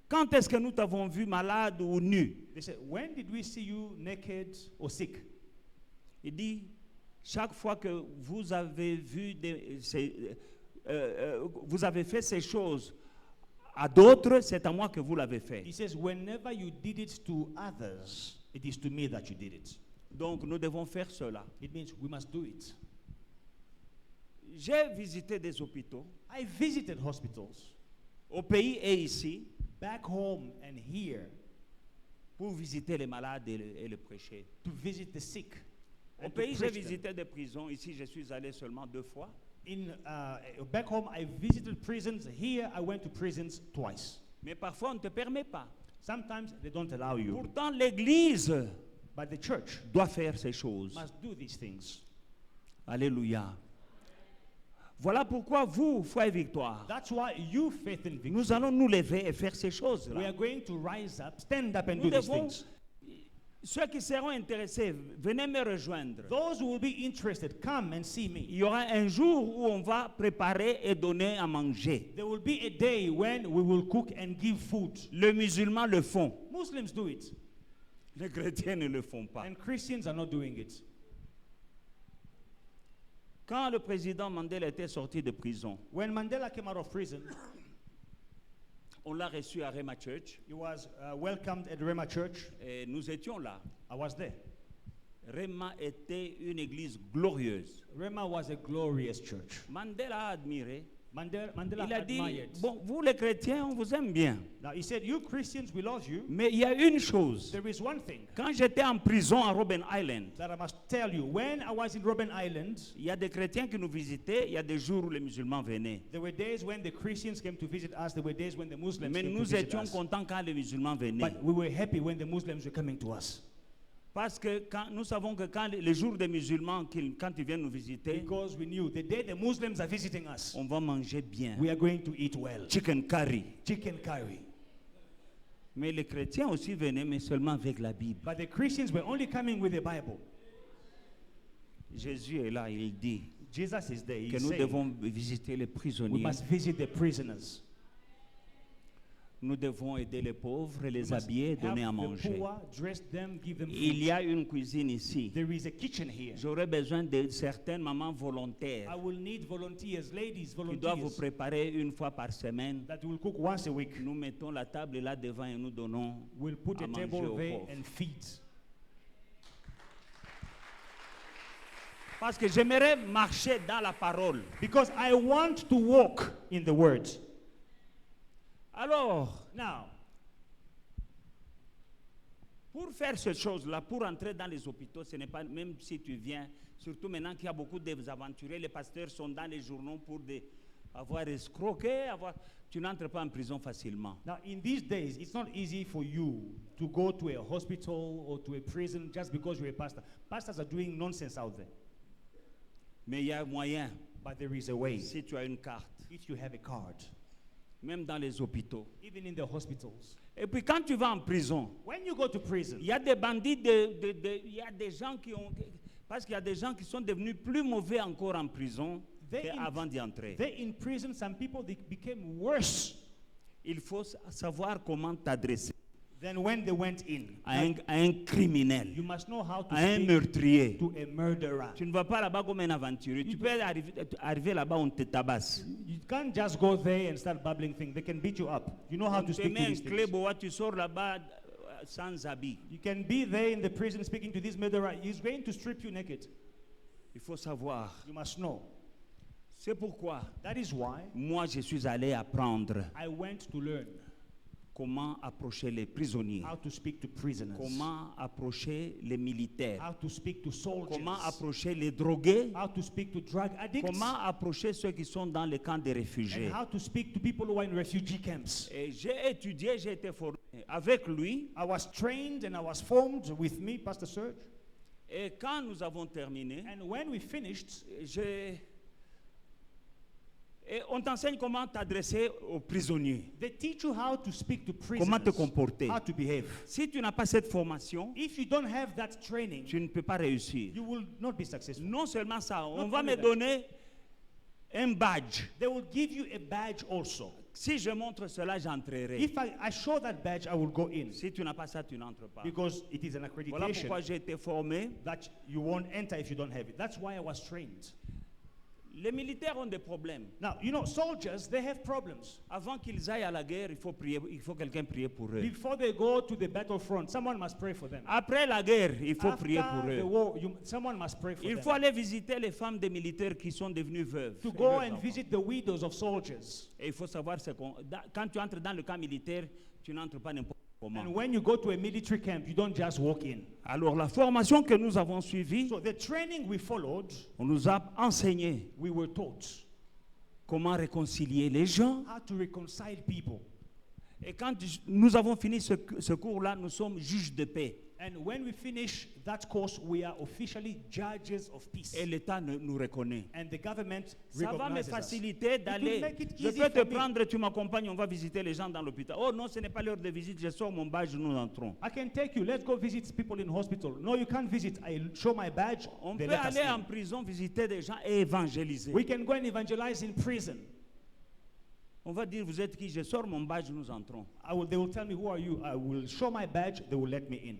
quand est-ce que nous t'avons vu malade ou nu? They said, when did we see you naked or sick? Il dit, chaque fois que vous avez vu vous avez fait ces choses à d'autres, c'est à moi que vous l'avez fait. He says, whenever you did it to others, it is to me that you did it. Donc nous devons faire cela. It means we must do it. J'ai visité des hôpitaux I visited hospitals au pays et ici back home and here pour visiter les malades et les prêcher. to visit the sick. Au and to pays, j'ai preach them. visité des prisons. Ici, je suis allé seulement 2 fois. Back home, I visited prisons. Here, I went to prisons twice. Mais parfois, on ne te permet pas. Sometimes they don't allow you. Pourtant, l'Église But the church doit faire ces choses. must do these things. Alléluia. Voilà pourquoi vous, Foi et Victoire, That's why you, Faith and Victory, nous allons nous lever et faire ces we choses-là. are going to rise up, stand up and Nous do these devons, things. ceux qui seront intéressés, venez me rejoindre. Those who will be interested, come and see me. Il y aura un jour où on va préparer et donner à manger. There will be a day when we will cook and give food. Les musulmans le font. Muslims do it, Les chrétiens ne le font pas. and Christians are not doing it. Quand le président Mandela était sorti de prison, When Mandela came out of prison, on l'a reçu à Rema Church he was welcomed at Rema Church. et nous étions là. I was there. Rema était une église glorieuse. Rema was a glorious church. Mandela a admiré. Mandela Il a dit, admired. bon, vous les chrétiens, on vous aime bien. Now he said, you Christians, we love you. Mais il y a une chose. There is one thing Quand j'étais en prison à Robben Island, that I must tell you. When I was in Robben Island, il y a des chrétiens qui nous visitaient, il y a des jours où les musulmans venaient. there were days when the Christians came to visit us. There were days when the Muslims Mais came to nous visit étions us. contents quand les musulmans venaient. But we were happy when the Muslims were coming to us. Parce que nous savons que quand les jours des musulmans, quand ils viennent nous visiter, Because we knew the day the Muslims are visiting us, on va manger bien. we are going to eat well. Chicken curry. Chicken curry. Mais les chrétiens aussi venaient, mais seulement avec la Bible. But the Christians were only coming with the Bible. Jésus est là, il dit Jesus is there. que He's nous saying, devons visiter les we prisonniers. must visit the prisoners. Nous devons aider les pauvres, We les must habiller, help donner à the manger. poor, dress them, give them Il food. y a une cuisine ici. There is a kitchen here. J'aurais besoin de certaines mamans volontaires I will need volunteers, ladies, qui doivent vous volunteers préparer une fois par semaine. that will cook once a week. Nous mettons la table là devant et nous donnons We'll put à a manger table aux there pauvres. and feed. Parce que j'aimerais marcher dans la parole. Because I want to walk in the word. Alors, Now, pour faire cette chose-là, pour entrer dans les hôpitaux, ce n'est pas, même si tu viens, surtout maintenant qu'il y a beaucoup d'aventuriers, les pasteurs sont dans les journaux pour avoir escroqué, tu n'entres pas en prison facilement. now, in these days, it's not easy for you to go to a hospital or to a prison just because you're a pastor. Pastors are doing nonsense out there. Mais il y a moyen, But there is a way. si tu as une carte, If you have a card, même dans les hôpitaux. even in the hospitals. Et puis quand tu vas en prison, When you go to prison, il y a des bandits, il y a des gens qui ont... Parce qu'il y a des gens qui sont devenus plus mauvais encore en prison qu'avant d'y entrer. they in prison, some people they became worse Il faut savoir comment t'adresser than when they went in. à un criminel, You must know how to à un speak meurtrier. to a murderer. Tu ne vas pas là-bas comme un aventurier. Tu peux arriver là-bas, on te tabasse. You can't just go there and start babbling things. They can beat you up. You know how On to te speak to met un these things. cléboa, tu sors là-bas sans habit. You can be there in the prison speaking to this murderer. He's going to strip you naked. Il faut savoir. You must know. C'est pourquoi That is why moi je suis allé apprendre I went to learn comment approcher les prisonniers, how to speak to prisoners, comment approcher les militaires, how to speak to soldiers, comment approcher les drogués, how to speak to drug addicts, comment approcher ceux qui sont dans les camps de réfugiés. and how to speak to people who are in refugee camps. Et j'ai étudié, j'ai été formé avec lui. I was trained and I was formed with me, Pastor Serge. Et quand nous avons terminé, And when we finished, et on t'enseigne comment t'adresser aux prisonniers, they teach you how to speak to comment te prisoners, comporter. how to behave. Si tu n'as pas cette formation, If you don't have that training, tu ne peux pas réussir. you will not be successful. Non seulement ça, on Not va only me that. donner un badge. They will give you a badge also. Si je montre cela, j'entrerai. If I show that badge, I will go in Si tu n'as pas ça, tu n'entres pas. because it is an Voilà accreditation pourquoi j'ai été formé. that you won't enter if you don't have it. That's why I was trained. Les militaires ont des problèmes. Now, you know, soldiers, they have problems. Avant qu'ils aillent à la guerre, il faut prier, il faut quelqu'un prier pour eux. Before they go to the battlefront, someone must pray for them. Après la guerre, il faut After prier pour the eux. war, someone must pray for Il them. faut aller visiter les femmes des militaires qui sont devenues veuves. To et go leurs and enfants. visit the widows of soldiers. Et il faut savoir quand tu entres dans le camp militaire, tu n'entres pas n'importe comment. And when you go to a military camp, you don't just walk in. Alors la formation que nous avons suivie, So the training we followed, on nous a enseigné we were taught comment réconcilier les gens. how to reconcile people. Et quand nous avons fini ce cours-là, nous sommes juges de paix. And when we finish that course, we are officially judges of peace. Et l'État nous reconnaît. And the government Ça va me recognizes us. faciliter d'aller. make it Je easy peux te for me. prendre, tu m'accompagnes, on va visiter les gens dans l'hôpital. Oh non, ce n'est pas l'heure de visite, je sors mon badge, nous entrons. I can take you. Let's go visit people in hospital. No, you can't visit. I show my badge. On they peut let us aller in. en prison visiter des gens et évangéliser. We can go and evangelize in prison. On va dire, vous êtes qui? Je sors mon badge, nous entrons. They will tell me, who are you? I will show my badge. They will let me in.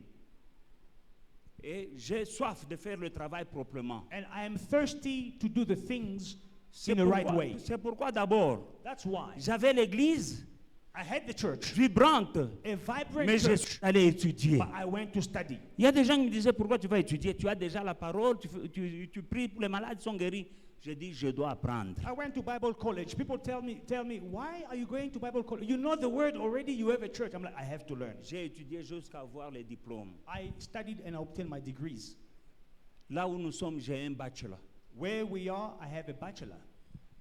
Et j'ai soif de faire le travail proprement. And I am thirsty to do the things C'est in the right pourquoi, way. c'est pourquoi d'abord, That's why j'avais l'église I had the church, vibrante, a vibrant mais je church, suis allé étudier. but I went to study. Il y a des gens qui me disaient, pourquoi tu vas étudier? Tu as déjà la parole, tu pries pour les malades, ils sont guéris. J'ai dit, je dois apprendre. I went to Bible college. People tell me, why are you going to Bible college? You know the word already, you have a church. I'm like, I have to learn. J'ai étudié jusqu'à avoir les diplômes. I studied and I obtained my degrees. Là où nous sommes, j'ai un bachelor. Where we are, I have a bachelor.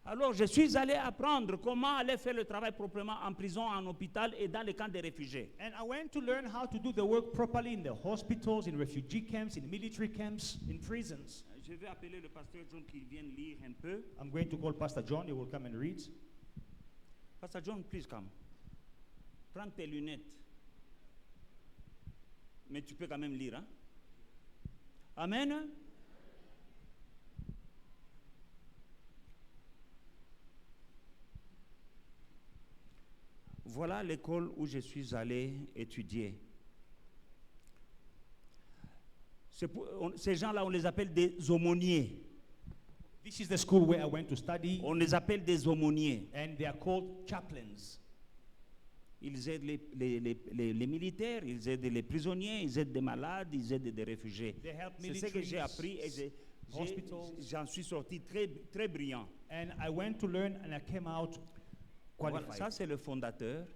Alors, je suis allé apprendre comment aller faire le travail proprement en prison, en hôpital et dans les camps des réfugiés. And I went to learn how to do the work properly in the hospitals, in refugee camps, in military camps, in prisons. Je vais appeler le pasteur John qui vienne lire un peu. I'm going to call Pastor John. He will come and read. Pastor John, please come. Prends tes lunettes. Mais tu peux quand même lire. Hein? Amen. Voilà l'école où je suis allé étudier. Ces gens-là, on les appelle des aumôniers. This is the school where I went to study, On les appelle des aumôniers. and they are called chaplains. Ils aident les militaires, ils aident les prisonniers, ils aident des malades, ils aident des réfugiés. They help C'est ce que j'ai appris et hospitals. j'en suis sorti très, très brillant. And I went to learn, and I came out Voilà, qualified. ça, c'est le fondateur.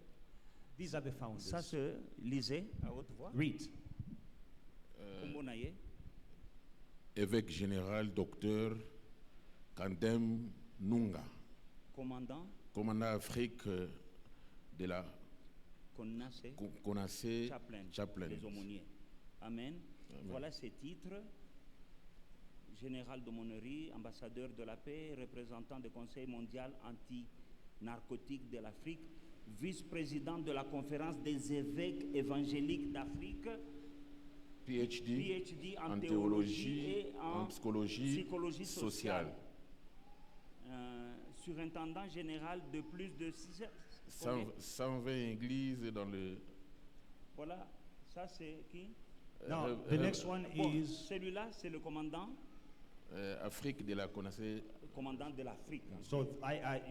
These are the founders. Ça, c'est lisez à haute voix. Read. Kombonaye. Évêque général docteur Kandem Nunga, Commandant commandant Afrique de la Konase, Konase chaplain, les aumôniers. Amen. Voilà ses titres. Général d'aumônerie, ambassadeur de la paix, représentant du Conseil mondial anti-narcotique de l'Afrique, vice-président de la conférence des évêques évangéliques d'Afrique, PhD en théologie et en psychologie sociale. Surintendant général de plus de 120 églises dans le... Voilà, ça c'est qui? Now, the next one Bon, is celui-là, c'est le commandant Afrique de la Konase. commandant de l'Afrique. so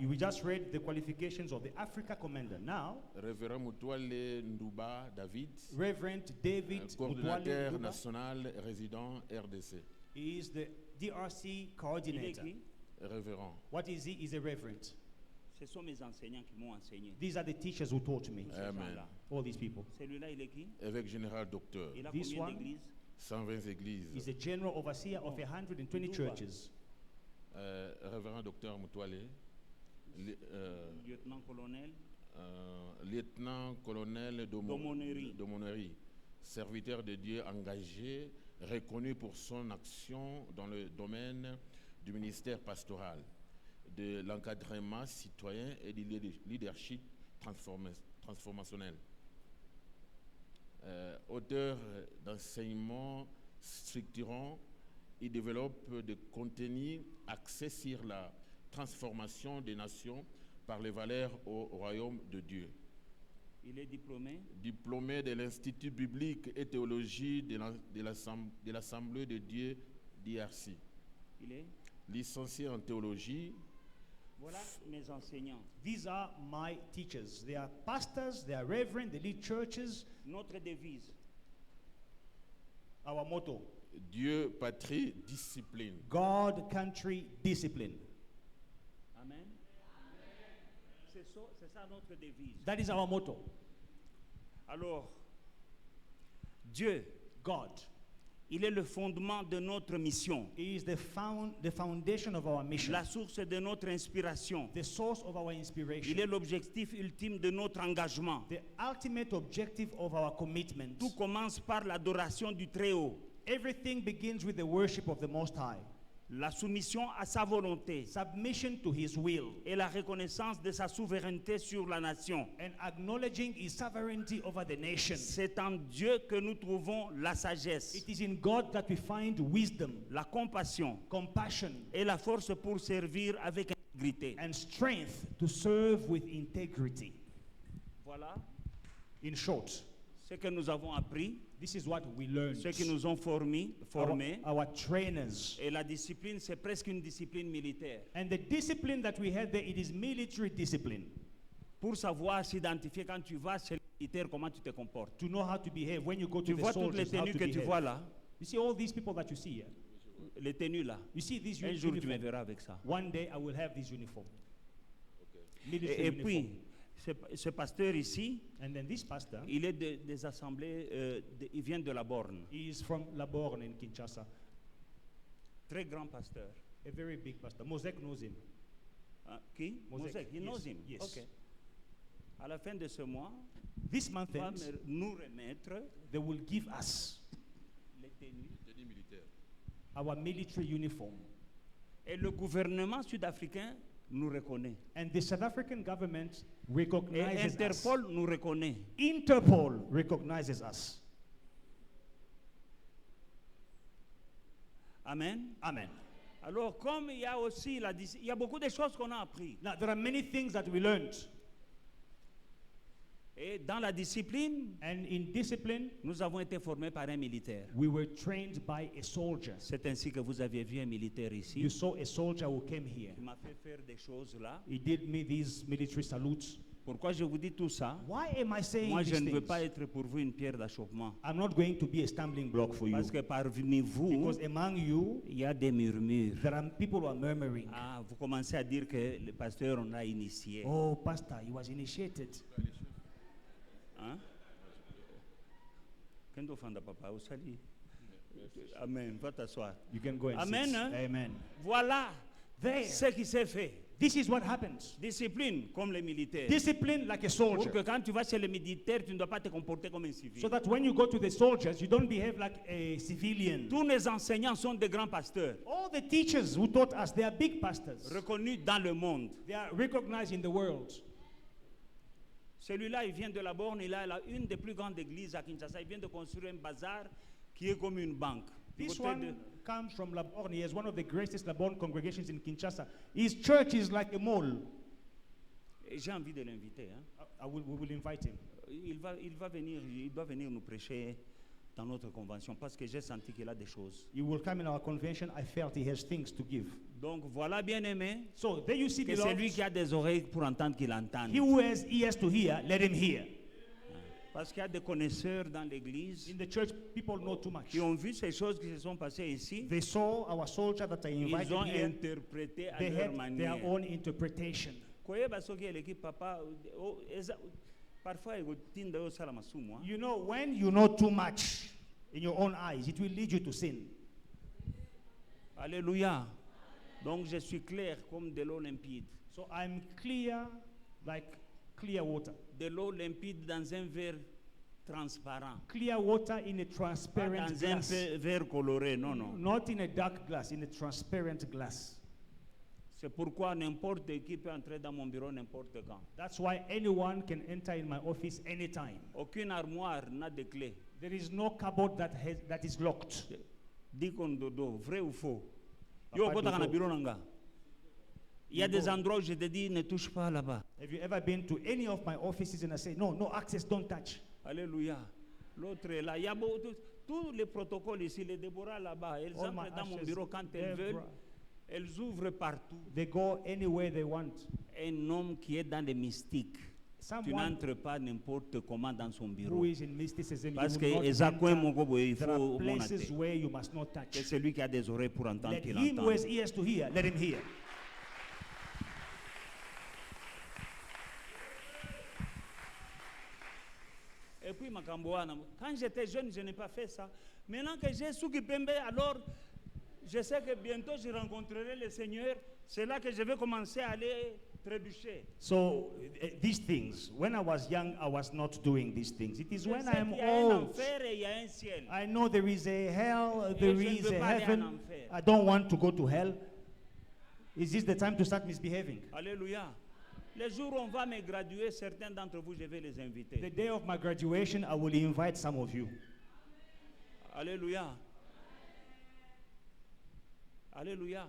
we just read the qualifications of the Africa commander. Now, Révérend Moutouale Ndouba David, Reverend David coordonnateur Mutwale national résident RDC. is the DRC Il est coordinator. qui? Révérend. What is he? He's a reverend. Ce sont mes enseignants qui m'ont enseigné. These are the teachers who taught me. Ces Amen. gens-là. All these people. Celui-là, il est qui? Évêque général docteur. Il a This combien one? d'églises? 120 églises. He's the general overseer of 120 Nduba. churches. Révérend docteur Moutouale. Lieutenant-colonel. Lieutenant-colonel D'aumônerie. d'aumônerie, serviteur de Dieu engagé, reconnu pour son action dans le domaine du ministère pastoral, de l'encadrement citoyen et du leadership transformationnel. Auteur d'enseignements structurants, il développe des contenus axés sur la transformation des nations par les valeurs au royaume de Dieu. Il est diplômé. Diplômé de l'Institut biblique et théologie de l'Assemblée de Dieu d'IRC. Il est. Licencié en théologie. Voilà mes enseignants. These are my teachers. They are pastors, they are reverend, they lead churches. Notre devise. Our motto, Dieu, patrie, discipline. God, country, discipline. Amen. C'est ça notre devise. That is our motto. Alors, Dieu, God il est le fondement de notre mission, is the foundation of our mission, la source de notre inspiration. the source of our inspiration, Il est l'objectif ultime de notre engagement. the ultimate objective of our commitment. Tout commence par l'adoration du Très-Haut, Everything begins with the worship of the Most High, la soumission à sa volonté submission to His will, et la reconnaissance de sa souveraineté sur la nation. and acknowledging His sovereignty over the nation. C'est en Dieu que nous trouvons la sagesse, It is in God that we find wisdom, la compassion compassion, et la force pour servir avec intégrité. and strength to serve with integrity. Voilà, In short, ce que nous avons appris, This is what we learned. ceux qui nous ont formés. Our trainers. Et la discipline, c'est presque une discipline militaire. And the discipline that we had there, it is military discipline. Pour savoir s'identifier quand tu vas chez le militaire, comment tu te comportes. To know how to behave when you go to Tu the vois toutes les soldiers, how tenues to que tu behave. vois là, You see all these people that you see here? les tenues là. You see these Un jour, tu me uniforms? verras avec ça. One day I will have this uniform. Military Et uniform. puis, ce pasteur ici, And then this pastor, il est des assemblées, il vient de la Borne. he is from Laborn in Kinshasa. Très grand pasteur. A very big pastor. Mosek knows him. Hein, qui? Mosek, Mosek, he yes, knows him. yes. Ok. À la fin de ce mois, This month il va end, nous remettre they will give us les tenues. Tenue militaire. our military uniform. Et le gouvernement sud-africain nous reconnaît. And the South African government Et recognizes us. Interpol nous reconnaît. Interpol recognizes us. Amen. Amen. Alors, comme il y a aussi il y a beaucoup de choses qu'on a appris. Now, there are many things that we learned. Et dans la discipline, And in discipline, nous avons été formés par un militaire. we were trained by a soldier. C'est ainsi que vous aviez vu un militaire ici. You saw a soldier who came here. Il m'a fait faire des choses là. He did me these military salutes. Pourquoi je vous dis tout ça? Why am I saying Moi, je these ne veux things? pas être pour vous une pierre d'achoppement. I'm not going to be a stumbling block for you. Parce que parmi vous, Because among you, il y a des murmures. there are people who are murmuring. Ah, vous commencez à dire que le pasteur, on l'a initié. Oh, pastor, he was initiated. Hein? Kendo fanda papa, au salut. Amen. Va t'asseoir. You can go and Amen, sit. hein? Amen. Voilà There. ce qui s'est fait. This is what happens. Discipline comme les militaires. Discipline like a Pour soldier. que quand tu vas chez les militaires, tu ne dois pas te comporter comme un civil. So that when you go to the soldiers, you don't behave like a civilian. Tous les enseignants sont des grands pasteurs, All the teachers who taught us, they are big pastors. reconnus dans le monde. They are recognized in the world. Celui-là, il vient de la Borne, il a une des plus grandes églises à Kinshasa. Il vient de construire un bazar qui est comme une banque. Du This côté one comes from Laborn. He is one of the greatest Laborn congregations in Kinshasa. His church is like a mall. Et j'ai envie de l'inviter. Hein. We will invite him. Il doit venir nous prêcher dans notre convention parce que j'ai senti qu'il a des choses. He will come in our convention. I felt he has things to give. Donc voilà, bien-aimé, So there you see, que celui beloved, qui a des oreilles pour entendre qu'il entende. he who has ears to hear, let him hear. Parce qu'il y a des connaisseurs dans l'église In the church, people know too much. qui ont vu ces choses qui se sont passées ici. They saw our soldier that I Ils invited ont here. interprété à They leur had manière. their own interpretation. Koyeba soki l'équipe papa parfois egotinda yo sala masumu. You know, when you know too much in your own eyes, it will lead you to sin. Alléluia. Donc je suis clair comme de l'eau limpide. So I'm clear like clear water. De l'eau limpide dans un verre transparent. Clear water in a Pas transparent dans un glass. verre coloré, non, non. Not in a dark glass, in a transparent glass. C'est pourquoi n'importe qui peut entrer dans mon bureau n'importe quand. That's why anyone can enter in my office anytime. Aucune armoire n'a de clé. There is no cupboard that is locked. Dis qu'on dodo, vrai ou faux? Papa Yo kota kana Dodo. bureau nanga. Il y a des endroits où je te dis ne touche pas là-bas. Have you ever been to any of my offices and I say, no, no access, don't touch? Alléluia. L'autre est là. Il y a tous les protocoles ici, les Déborah là-bas. Elles All my entrent dans mon ashes, bureau quand elles Deborah. veulent. Elles ouvrent partout. They go anywhere they want. Un homme qui est dans les mystiques. Tu Someone n'entres pas n'importe comment dans son who bureau. is in mysticism, Parce you que will not Ezakouen enter. Mogobo, il There are faut places monater. where you must not C'est touch. celui qui a des oreilles pour entendre Let qu'il him who has entende. ears to hear, let him hear. Et puis makambo wana, quand j'étais jeune, je n'ai pas fait ça. Maintenant que j'ai Souki Pembe, alors je sais que bientôt je rencontrerai le Seigneur. C'est là que je vais commencer à aller trébucher. So these things, when I was young, I was not doing these things. It is Je when sais I am qu'il y a un old. enfer et il y a un ciel. I know there is a hell, Et there je ne is veux a pas aller en heaven. enfer. I don't want to go to hell. Is this the time to start misbehaving? Alléluia. Les jours où on va me graduer, certains d'entre vous, je vais les The inviter. day of my graduation, I will invite some of you. Alléluia. Alléluia.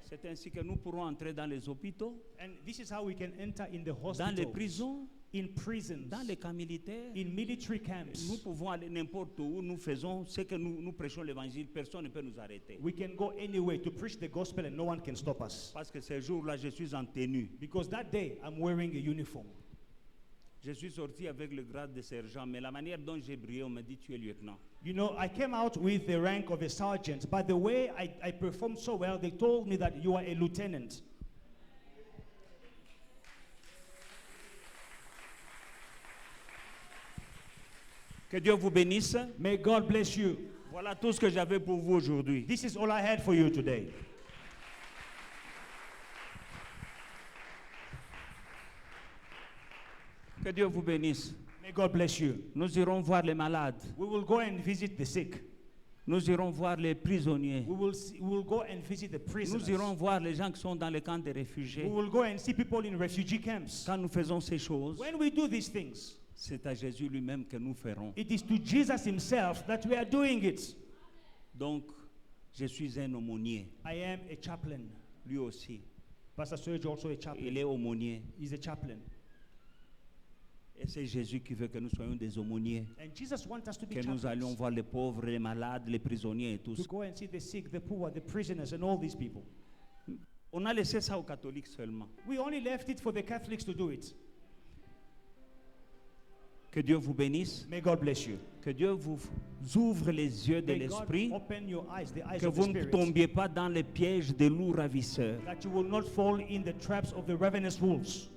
C'est ainsi que nous pourrons entrer dans les hôpitaux, And this is how we can enter in the dans les hospitals, prisons, in prisons, dans les camps militaires. in military Nous camps. pouvons aller n'importe où, nous faisons ce que nous prêchons l'évangile, personne ne peut nous arrêter. We can go anywhere to preach the gospel and no one can stop us. Parce que ce jour-là, je suis en tenue. Because that day, I'm wearing a uniform. Je suis sorti avec le grade de sergent, mais la manière dont j'ai brillé, on m'a dit tu es lieutenant. You know, I came out with the rank of a sergeant, but the way I performed so well, they told me that you are a lieutenant. Que Dieu vous bénisse. May God bless you. Voilà tout ce que j'avais pour vous aujourd'hui. This is all I had for you today. Que Dieu vous bénisse. May God bless you. Nous irons voir les malades. We will go and visit the sick. Nous irons voir les prisonniers. We will go and visit the prisoners. Nous irons voir les gens qui sont dans les camps de réfugiés. We will go and see people in refugee camps. Quand nous faisons ces choses, When we do these things, c'est à Jésus lui-même que nous ferons. it is to Jesus himself that we are doing it. Donc, je suis un aumônier, I am a chaplain. lui aussi. Pastor Serge also a Il chaplain. est aumônier. He's a chaplain. Et c'est Jésus qui veut que nous soyons des aumôniers. And Jesus wants us to be Que nous allions chaplains. voir les pauvres, les malades, les prisonniers et To tous. go and see the sick, the poor, the prisoners, and all these people. On a laissé ça aux catholiques seulement. We only left it for the Catholics to do it. Que Dieu vous bénisse. May God bless you. Que Dieu vous ouvre les yeux de May God l'esprit. open your eyes, the eyes Que of the vous ne Spirit, tombiez pas dans les pièges des loups ravisseurs. that you will not fall in the traps of the ravenous wolves.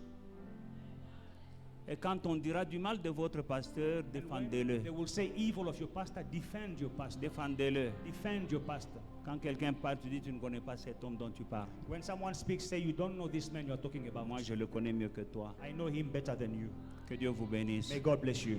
Et quand on dira du mal de votre pasteur, défendez-le. They will say evil of your pastor, defend your pastor. Défendez-le. Defend your pastor. Quand quelqu'un parle, tu dis tu ne connais pas cet homme dont tu parles. When someone speaks, say you don't know this man you are talking about. Moi, je le connais mieux que toi. I know him better than you. Que Dieu vous bénisse. May God bless you.